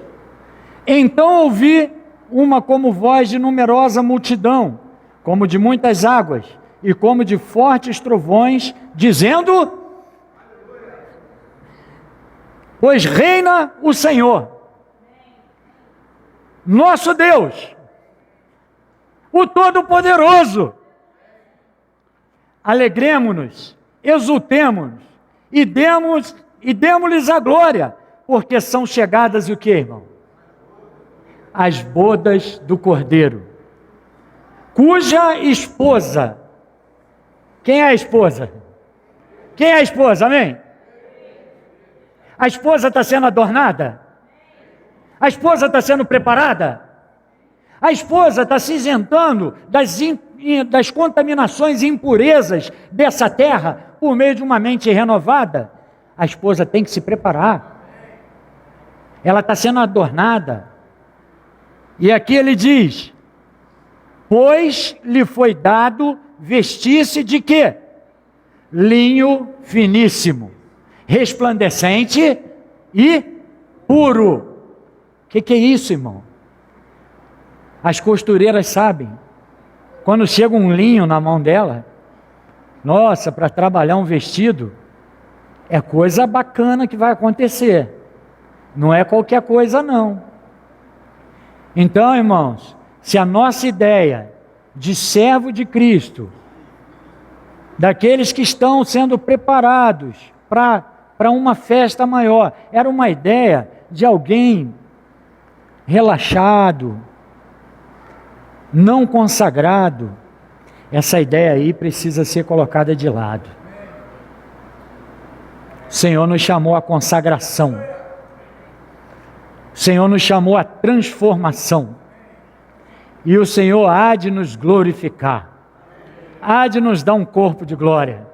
Então ouvi uma como voz de numerosa multidão, como de muitas águas, e como de fortes trovões, dizendo: pois reina o Senhor, nosso Deus, o Todo-Poderoso. Alegremo-nos, exultemo-nos e demos-lhes a glória, porque são chegadas o que, irmão? As bodas do Cordeiro, cuja esposa, quem é a esposa? Quem é a esposa, amém? A esposa está sendo adornada? A esposa está sendo preparada? A esposa está se isentando das contaminações e impurezas dessa terra por meio de uma mente renovada? A esposa tem que se preparar. Ela está sendo adornada. E aqui ele diz: pois lhe foi dado vestir-se de quê? Linho finíssimo, resplandecente e puro. O que é isso, irmão? As costureiras sabem, quando chega um linho na mão dela, nossa, para trabalhar um vestido, é coisa bacana que vai acontecer, não é qualquer coisa não. Então, irmãos, se a nossa ideia de servo de Cristo, daqueles que estão sendo preparados para uma festa maior, era uma ideia de alguém relaxado, não consagrado, essa ideia aí precisa ser colocada de lado. O Senhor nos chamou à consagração, o Senhor nos chamou à transformação, e o Senhor há de nos glorificar, há de nos dar um corpo de glória.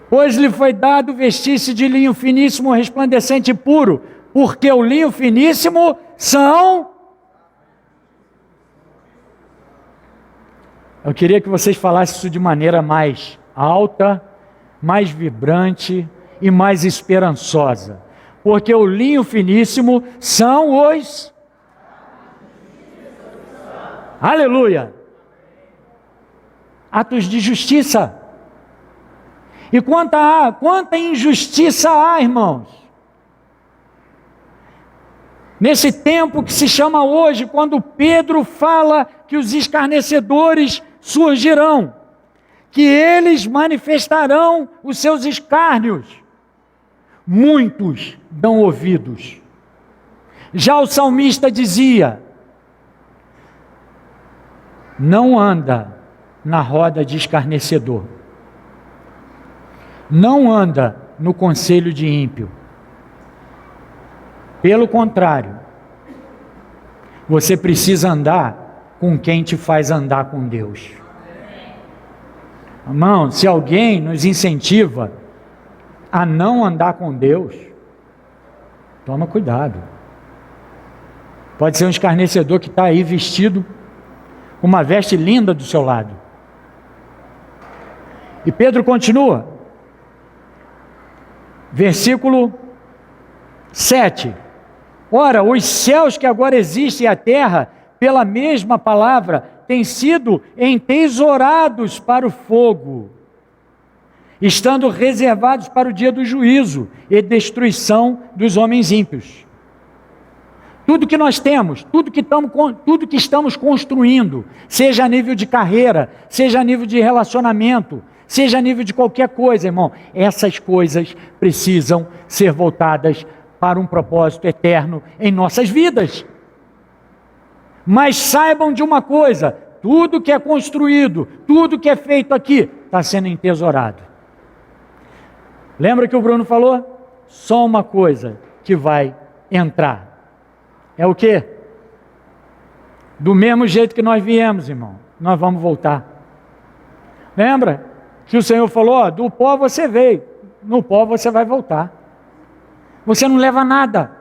Pois lhe foi dado vestir-se de linho finíssimo, resplandecente e puro, porque o linho finíssimo são... Eu queria que vocês falassem isso de maneira mais alta, mais vibrante e mais esperançosa. Porque o linho finíssimo são os... Aleluia! Atos de justiça. E quanta injustiça há, irmãos? Nesse tempo que se chama hoje, quando Pedro fala que os escarnecedores surgirão, que eles manifestarão os seus escárnios, muitos dão ouvidos. Já o salmista dizia: não anda na roda de escarnecedor, não anda no conselho de ímpio. Pelo contrário, você precisa andar com quem te faz andar com Deus. Irmão, se alguém nos incentiva a não andar com Deus, toma cuidado. Pode ser um escarnecedor que está aí vestido com uma veste linda do seu lado. E Pedro continua, versículo 7. Ora, os céus que agora existem e a terra, pela mesma palavra, têm sido entesourados para o fogo, estando reservados para o dia do juízo e destruição dos homens ímpios. Tudo que nós temos, tudo que estamos construindo, seja a nível de carreira, seja a nível de relacionamento, seja a nível de qualquer coisa, irmão, essas coisas precisam ser voltadas para um propósito eterno em nossas vidas. Mas saibam de uma coisa, tudo que é construído, tudo que é feito aqui, está sendo entesourado. Lembra que o Bruno falou? Só uma coisa que vai entrar. É o quê? Do mesmo jeito que nós viemos, irmão, nós vamos voltar. Lembra que o Senhor falou, ó, do pó você veio, no pó você vai voltar. Você não leva nada.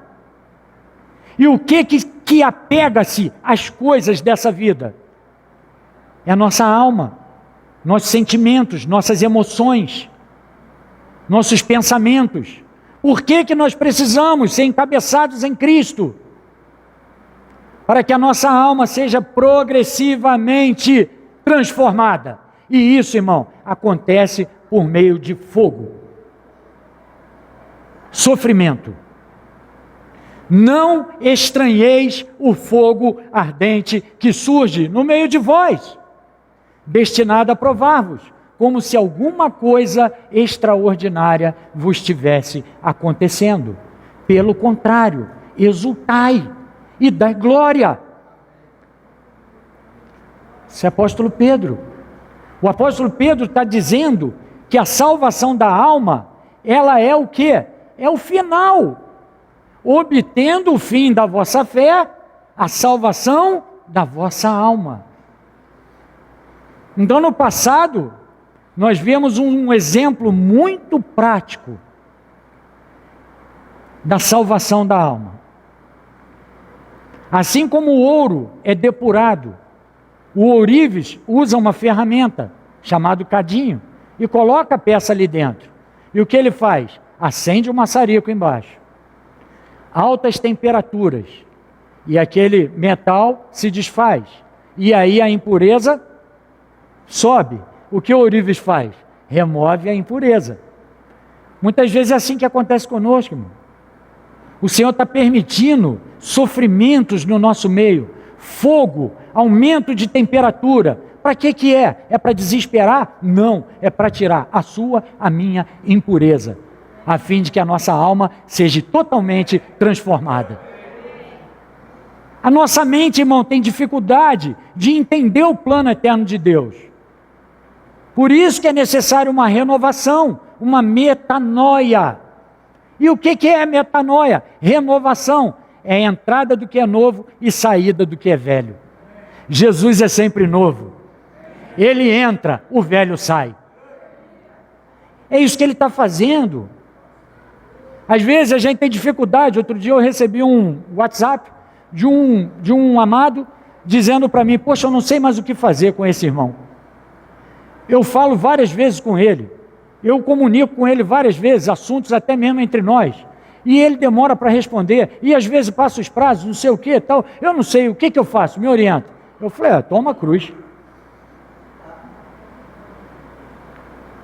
E o que apega-se às coisas dessa vida? É a nossa alma, nossos sentimentos, nossas emoções, nossos pensamentos. Por que nós precisamos ser encabeçados em Cristo? Para que a nossa alma seja progressivamente transformada. E isso, irmão, acontece por meio de fogo. Sofrimento. Não estranheis o fogo ardente que surge no meio de vós, destinado a provar-vos, como se alguma coisa extraordinária vos estivesse acontecendo. Pelo contrário, exultai e dai glória. Esse é o apóstolo Pedro. O apóstolo Pedro está dizendo que a salvação da alma, ela é o quê? É o final. Obtendo o fim da vossa fé, a salvação da vossa alma. Então, no passado, nós vemos um exemplo muito prático da salvação da alma. Assim como o ouro é depurado, o ourives usa uma ferramenta chamada cadinho e coloca a peça ali dentro. E o que ele faz? Acende o maçarico embaixo. Altas temperaturas, e aquele metal se desfaz, e aí a impureza sobe. O que o ourives faz? Remove a impureza. Muitas vezes é assim que acontece conosco, irmão. O Senhor está permitindo sofrimentos no nosso meio, fogo, aumento de temperatura. Para que é? É para desesperar? Não, é para tirar a sua, a minha impureza, a fim de que a nossa alma seja totalmente transformada. A nossa mente, irmão, tem dificuldade de entender o plano eterno de Deus. Por isso que é necessário uma renovação, uma metanoia. E o que é metanoia? Renovação. É a entrada do que é novo e saída do que é velho. Jesus é sempre novo. Ele entra, o velho sai. É isso que ele está fazendo. Às vezes a gente tem dificuldade. Outro dia eu recebi um WhatsApp de um amado dizendo para mim, poxa, eu não sei mais o que fazer com esse irmão. Eu falo várias vezes com ele, eu comunico com ele várias vezes, assuntos até mesmo entre nós, e ele demora para responder, e às vezes passa os prazos, não sei o que tal, eu não sei, o que eu faço? Me orienta. Eu falei, toma a cruz.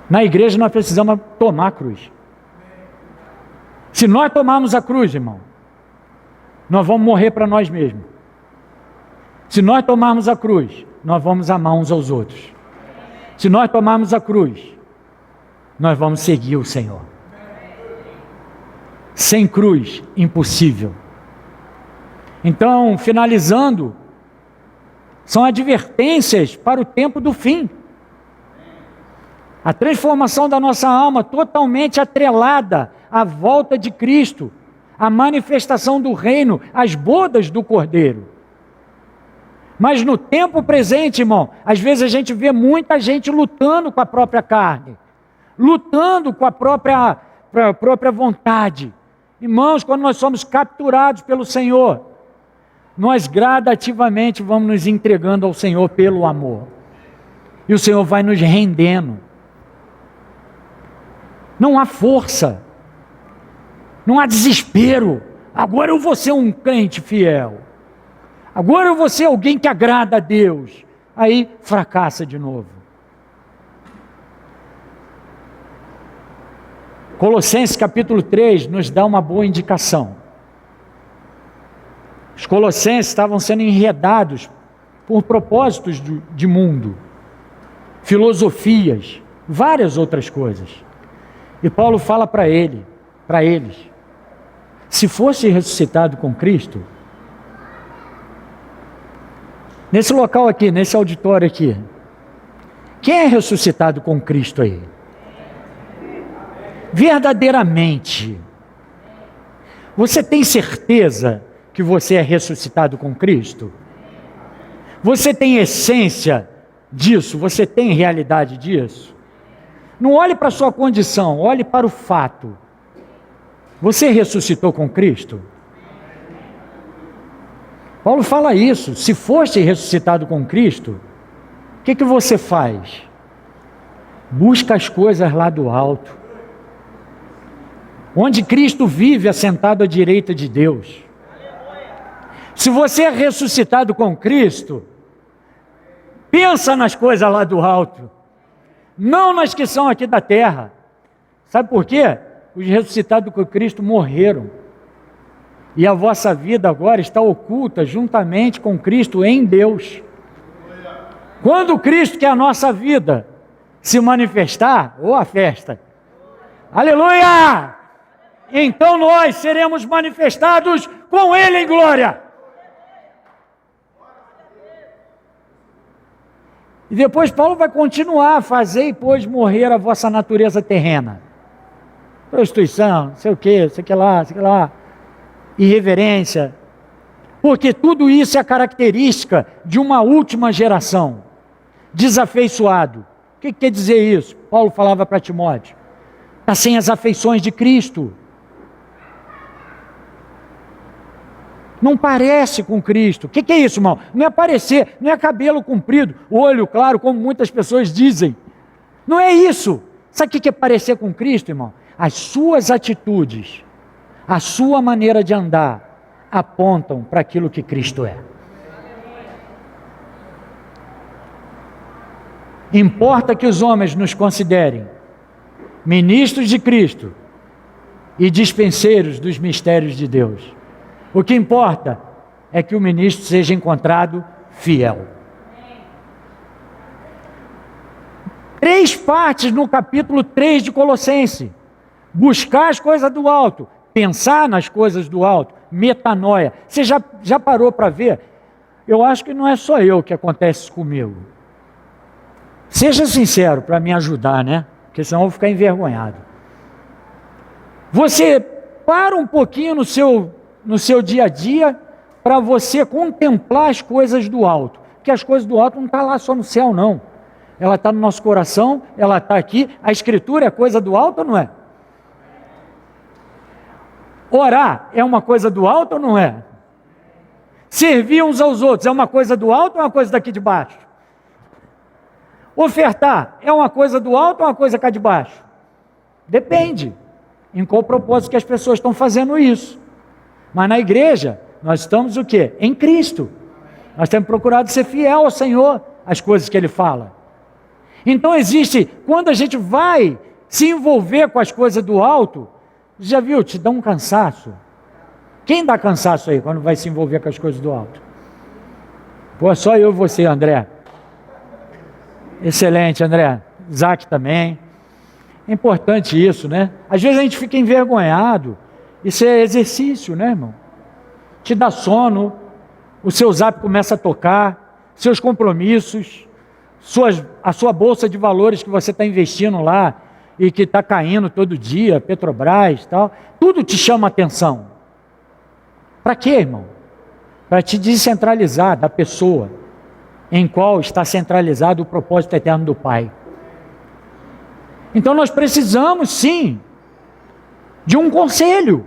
Na igreja nós precisamos tomar a cruz. Se nós tomarmos a cruz, irmão, nós vamos morrer para nós mesmos. Se nós tomarmos a cruz, nós vamos amar uns aos outros. Se nós tomarmos a cruz, nós vamos seguir o Senhor. Sem cruz, impossível. Então, finalizando, são advertências para o tempo do fim. A transformação da nossa alma totalmente atrelada à volta de Cristo, a manifestação do reino, as bodas do Cordeiro. Mas no tempo presente, irmão, às vezes a gente vê muita gente lutando com a própria carne, lutando com a própria vontade. Irmãos, quando nós somos capturados pelo Senhor, nós gradativamente vamos nos entregando ao Senhor pelo amor. E o Senhor vai nos rendendo. Não há força, não há desespero. Agora eu vou ser um crente fiel. Agora eu vou ser alguém que agrada a Deus. Aí fracassa de novo. Colossenses capítulo 3 nos dá uma boa indicação. Os colossenses estavam sendo enredados por propósitos de mundo, filosofias, várias outras coisas. E Paulo fala para eles, se fosse ressuscitado com Cristo, nesse local aqui, nesse auditório aqui, quem é ressuscitado com Cristo aí? Verdadeiramente, você tem certeza que você é ressuscitado com Cristo? Você tem essência disso? Você tem realidade disso? Não olhe para a sua condição, olhe para o fato. Você ressuscitou com Cristo? Paulo fala isso, se fosse ressuscitado com Cristo, o que você faz? Busca as coisas lá do alto, onde Cristo vive assentado à direita de Deus. Se você é ressuscitado com Cristo, pensa nas coisas lá do alto, não nas que são aqui da terra. Sabe por quê? Os ressuscitados com Cristo morreram. E a vossa vida agora está oculta juntamente com Cristo em Deus. Quando Cristo, que é a nossa vida, se manifestar, ou a festa, aleluia! Então nós seremos manifestados com Ele em glória. E depois Paulo vai continuar a fazer e depois morrer a vossa natureza terrena. Prostituição, não sei o que lá, irreverência. Porque tudo isso é a característica de uma última geração, desafeiçoado. O que quer dizer isso? Paulo falava para Timóteo, está sem as afeições de Cristo. Não parece com Cristo. O que é isso, irmão? Não é parecer, não é cabelo comprido, olho claro, como muitas pessoas dizem. Não é isso. Sabe o que é parecer com Cristo, irmão? As suas atitudes, a sua maneira de andar, apontam para aquilo que Cristo é. Importa que os homens nos considerem ministros de Cristo e dispenseiros dos mistérios de Deus. O que importa é que o ministro seja encontrado fiel. 3 partes no capítulo 3 de Colossenses. Buscar as coisas do alto, pensar nas coisas do alto, metanoia. Você já parou para ver? Eu acho que não é só eu que acontece isso comigo. Seja sincero para me ajudar, né? Porque senão eu vou ficar envergonhado. Você para um pouquinho no seu dia a dia para você contemplar as coisas do alto. Porque as coisas do alto não estão lá só no céu, não. Ela está no nosso coração, ela está aqui. A Escritura é coisa do alto ou não é? Orar é uma coisa do alto ou não é? Servir uns aos outros é uma coisa do alto ou é uma coisa daqui de baixo? Ofertar é uma coisa do alto ou uma coisa cá de baixo? Depende. Em qual propósito que as pessoas estão fazendo isso. Mas na igreja, nós estamos o quê? Em Cristo. Nós temos procurado ser fiel ao Senhor, às coisas que Ele fala. Então existe, quando a gente vai se envolver com as coisas do alto, já viu, te dá um cansaço. Quem dá cansaço aí quando vai se envolver com as coisas do alto? Pô, só eu e você, André. Excelente, André. Isaac também. É importante isso, né? Às vezes a gente fica envergonhado. Isso é exercício, né, irmão? Te dá sono, o seu zap começa a tocar, seus compromissos, a sua bolsa de valores que você está investindo lá e que está caindo todo dia, Petrobras e tal, tudo te chama atenção. Para quê, irmão? Para te descentralizar da pessoa em qual está centralizado o propósito eterno do Pai. Então nós precisamos, sim, de um conselho.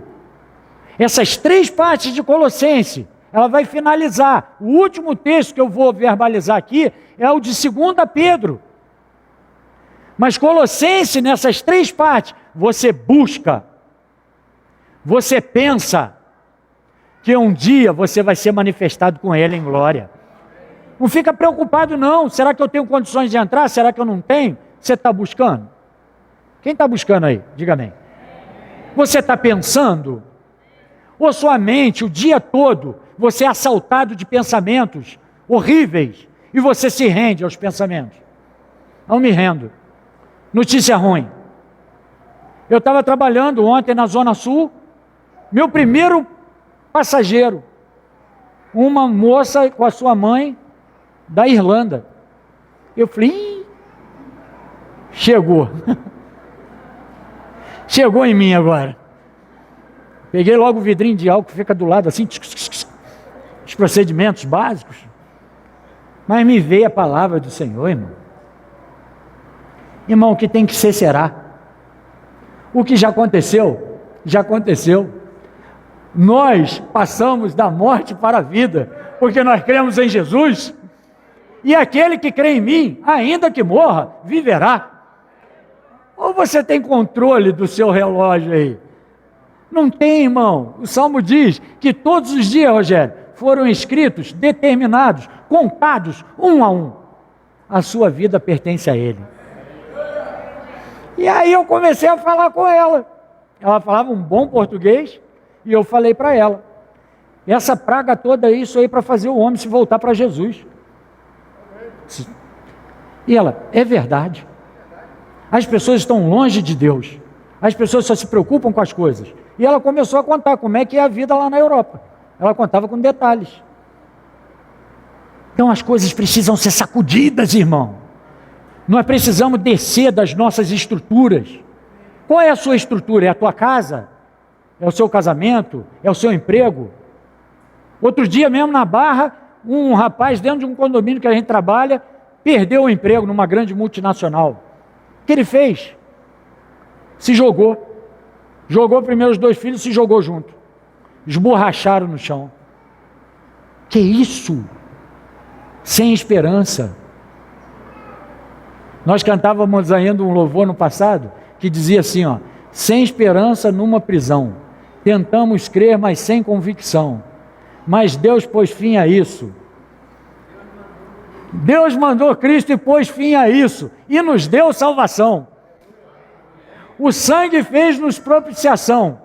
Essas 3 partes de Colossenses, ela vai finalizar. O último texto que eu vou verbalizar aqui é o de 2 Pedro. Mas Colossenses, nessas 3 partes, você busca, você pensa que um dia você vai ser manifestado com Ele em glória. Não fica preocupado não, será que eu tenho condições de entrar? Será que eu não tenho? Você está buscando? Quem está buscando aí? Diga amém. Você está pensando? Ou sua mente, o dia todo, você é assaltado de pensamentos horríveis e você se rende aos pensamentos? Não me rendo. Notícia ruim. Eu estava trabalhando ontem na Zona Sul, meu primeiro passageiro, uma moça com a sua mãe da Irlanda. Eu falei, ih, chegou. Chegou em mim agora. Peguei logo o vidrinho de álcool que fica do lado assim, os procedimentos básicos. Mas me veio a palavra do Senhor, irmão. Irmão, o que tem que ser, será. O que já aconteceu, já aconteceu. Nós passamos da morte para a vida, porque nós cremos em Jesus. E aquele que crê em mim, ainda que morra, viverá. Ou você tem controle do seu relógio aí? Não tem, irmão. O Salmo diz que todos os dias, Rogério, foram escritos, determinados, contados, um a um. A sua vida pertence a Ele. E aí eu comecei a falar com ela. Ela falava um bom português, e eu falei para ela, essa praga toda, isso aí para fazer o homem se voltar para Jesus. E ela, é verdade. As pessoas estão longe de Deus. As pessoas só se preocupam com as coisas. E ela começou a contar como é que é a vida lá na Europa. Ela contava com detalhes. Então as coisas precisam ser sacudidas, irmão. Nós precisamos descer das nossas estruturas. Qual é a sua estrutura? É a tua casa? É o seu casamento? É o seu emprego? Outro dia mesmo na Barra, um rapaz dentro de um condomínio que a gente trabalha, perdeu o emprego numa grande multinacional. O que ele fez? Se jogou. Jogou primeiro os 2 filhos e se jogou junto. Esborracharam no chão. Que isso? Sem esperança. Nós cantávamos ainda um louvor no passado, que dizia assim, ó, sem esperança numa prisão, tentamos crer, mas sem convicção, mas Deus pôs fim a isso. Deus mandou Cristo e pôs fim a isso, e nos deu salvação. O sangue fez-nos propiciação.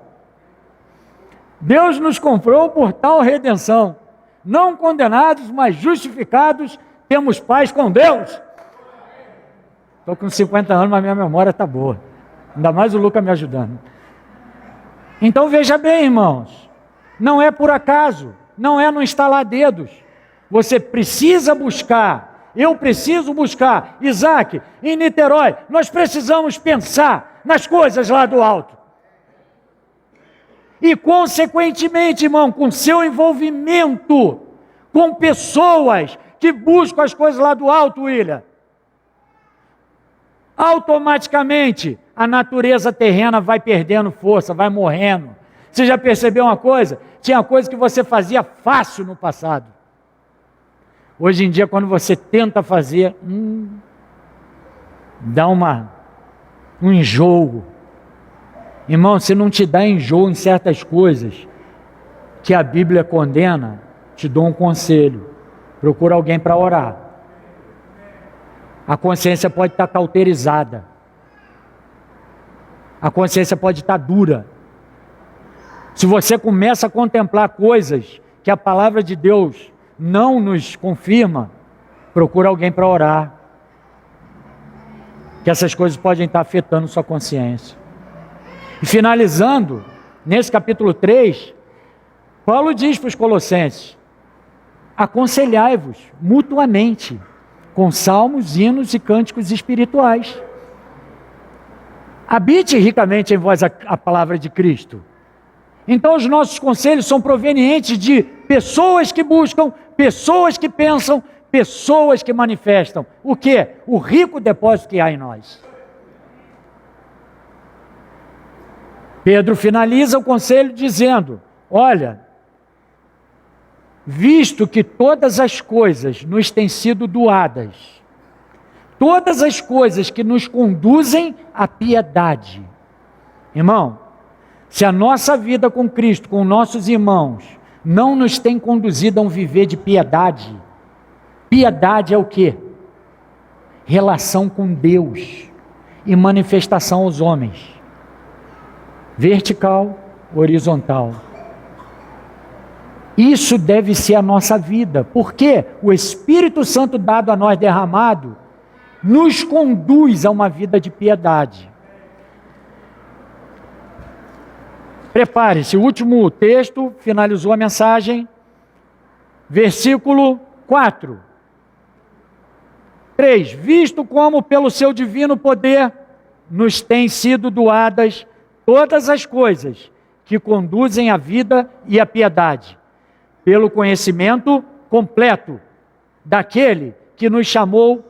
Deus nos comprou por tal redenção. Não condenados, mas justificados, temos paz com Deus. Estou com 50 anos, mas minha memória está boa. Ainda mais o Lucas me ajudando. Então veja bem, irmãos, não é por acaso, não é no estalar dedos. Você precisa buscar, eu preciso buscar. Isaac, em Niterói, nós precisamos pensar nas coisas lá do alto. E consequentemente, irmão, com seu envolvimento com pessoas que buscam as coisas lá do alto, William, automaticamente a natureza terrena vai perdendo força, vai morrendo. Você já percebeu uma coisa? Tinha coisa que você fazia fácil no passado. Hoje em dia, quando você tenta fazer, dá um enjoo. Irmão, se não te dá enjoo em certas coisas que a Bíblia condena, te dou um conselho. Procura alguém para orar. A consciência pode estar cauterizada. A consciência pode estar dura. Se você começa a contemplar coisas que a palavra de Deus não nos confirma, procura alguém para orar. Que essas coisas podem estar afetando sua consciência. E finalizando, nesse capítulo 3, Paulo diz para os Colossenses, aconselhai-vos mutuamente, com salmos, hinos e cânticos espirituais. Habite ricamente em vós a palavra de Cristo. Então os nossos conselhos são provenientes de pessoas que buscam, pessoas que pensam, pessoas que manifestam. O quê? O rico depósito que há em nós. Pedro finaliza o conselho dizendo, olha, visto que todas as coisas nos têm sido doadas, todas as coisas que nos conduzem à piedade. Irmão, se a nossa vida com Cristo, com nossos irmãos, não nos tem conduzido a um viver de piedade, piedade é o quê? Relação com Deus e manifestação aos homens. Vertical, horizontal. Isso deve ser a nossa vida, porque o Espírito Santo dado a nós derramado, nos conduz a uma vida de piedade. Prepare-se, o último texto finalizou a mensagem, versículo 4. 3. Visto como pelo seu divino poder nos têm sido doadas todas as coisas que conduzem à vida e à piedade, pelo conhecimento completo daquele que nos chamou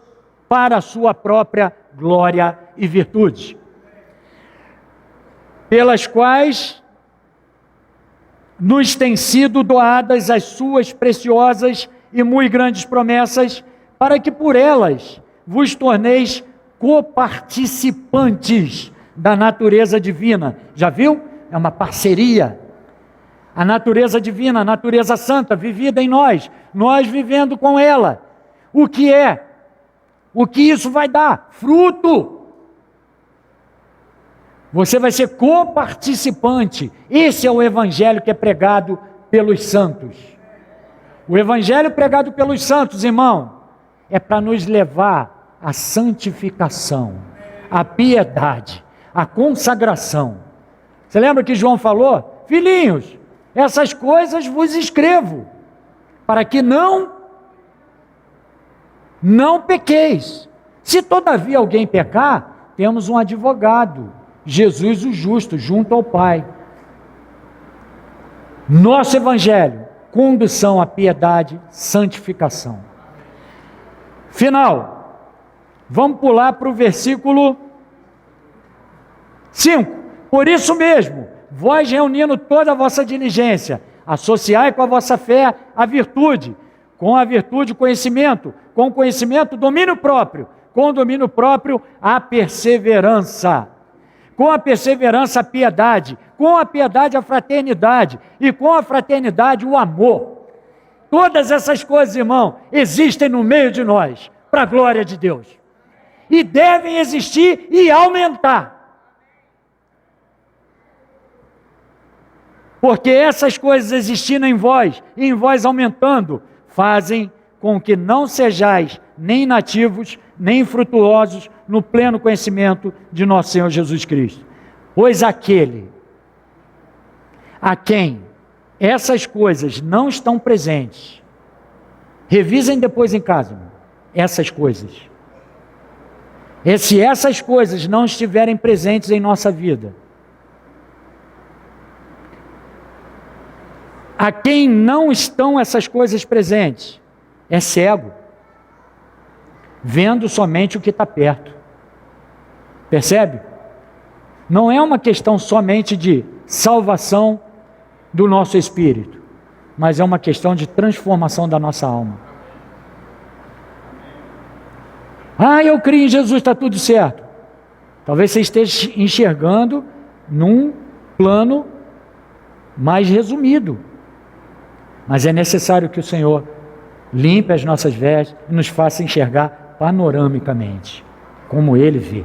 para a sua própria glória e virtude, pelas quais nos têm sido doadas as suas preciosas e muito grandes promessas, para que por elas vos torneis coparticipantes da natureza divina. Já viu? É uma parceria. A natureza divina, a natureza santa, vivida em nós, nós vivendo com ela. O que é? O que isso vai dar? Fruto. Você vai ser coparticipante. Esse é o evangelho que é pregado pelos santos. O evangelho pregado pelos santos, irmão, é para nos levar à santificação, à piedade, à consagração. Você lembra que João falou? Filhinhos, essas coisas vos escrevo, para que não pequeis. Se todavia alguém pecar, temos um advogado, Jesus o justo, junto ao Pai. Nosso evangelho, condução à piedade, santificação. Final, vamos pular para o versículo 5. Por isso mesmo, vós reunindo toda a vossa diligência, associai com a vossa fé a virtude, com a virtude conhecimento, com o conhecimento domínio próprio, com o domínio próprio a perseverança, com a perseverança a piedade, com a piedade a fraternidade e com a fraternidade o amor. Todas essas coisas, irmão, existem no meio de nós, para a glória de Deus. E devem existir e aumentar. Porque essas coisas existindo em vós, e em vós aumentando, fazem com que não sejais nem inativos, nem infrutuosos no pleno conhecimento de nosso Senhor Jesus Cristo. Pois aquele a quem essas coisas não estão presentes, revisem depois em casa, irmão, essas coisas. E se essas coisas não estiverem presentes em nossa vida, a quem não estão essas coisas presentes, é cego, vendo somente o que está perto. Percebe? Não é uma questão somente de salvação do nosso espírito, mas é uma questão de transformação da nossa alma. Eu creio em Jesus, está tudo certo. Talvez você esteja enxergando num plano mais resumido, mas é necessário que o Senhor limpe as nossas vestes e nos faça enxergar panoramicamente, como Ele vê.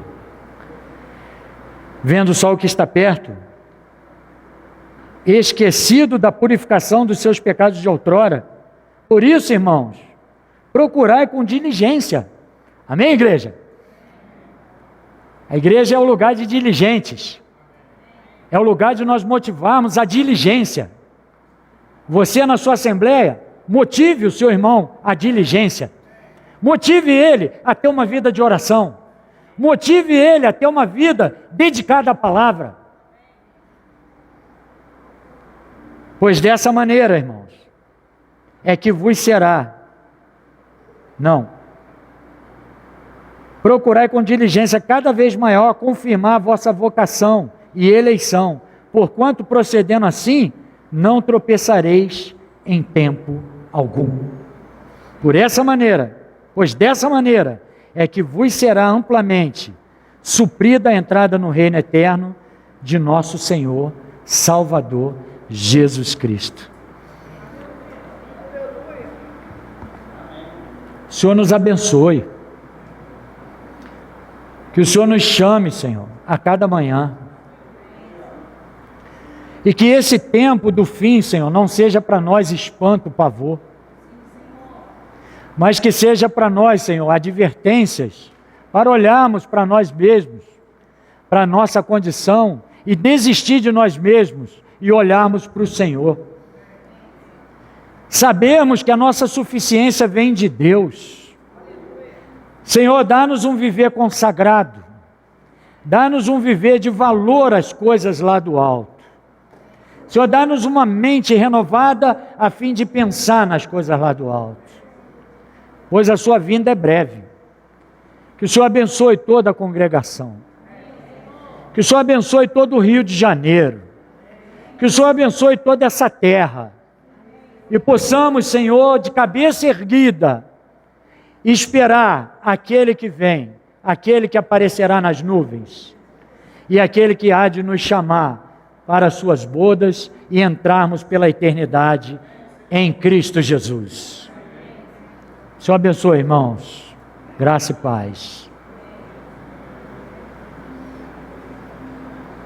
Vendo só o que está perto, esquecido da purificação dos seus pecados de outrora. Por isso, irmãos, procurai com diligência. Amém, igreja? A igreja é o lugar de diligentes. É o lugar de nós motivarmos a diligência. Você na sua assembleia, motive o seu irmão à diligência. Motive ele a ter uma vida de oração. Motive ele a ter uma vida dedicada à palavra. Pois dessa maneira, irmãos, é que vos será. Procurai com diligência cada vez maior confirmar a vossa vocação e eleição, porquanto procedendo assim, não tropeçareis em tempo algum. Pois dessa maneira é que vos será amplamente suprida a entrada no reino eterno de nosso Senhor, Salvador, Jesus Cristo. O Senhor nos abençoe. Que o Senhor nos chame, Senhor, a cada manhã. E que esse tempo do fim, Senhor, não seja para nós espanto, pavor, mas que seja para nós, Senhor, advertências para olharmos para nós mesmos, para a nossa condição e desistir de nós mesmos e olharmos para o Senhor. Sabemos que a nossa suficiência vem de Deus. Senhor, dá-nos um viver consagrado, dá-nos um viver de valor às coisas lá do alto. Senhor, dá-nos uma mente renovada a fim de pensar nas coisas lá do alto, pois a sua vinda é breve. Que o Senhor abençoe toda a congregação, que o Senhor abençoe todo o Rio de Janeiro, que o Senhor abençoe toda essa terra, e possamos, Senhor, de cabeça erguida, esperar aquele que vem, aquele que aparecerá nas nuvens, e aquele que há de nos chamar para as suas bodas e entrarmos pela eternidade em Cristo Jesus. Senhor abençoe, irmãos. Graça e paz.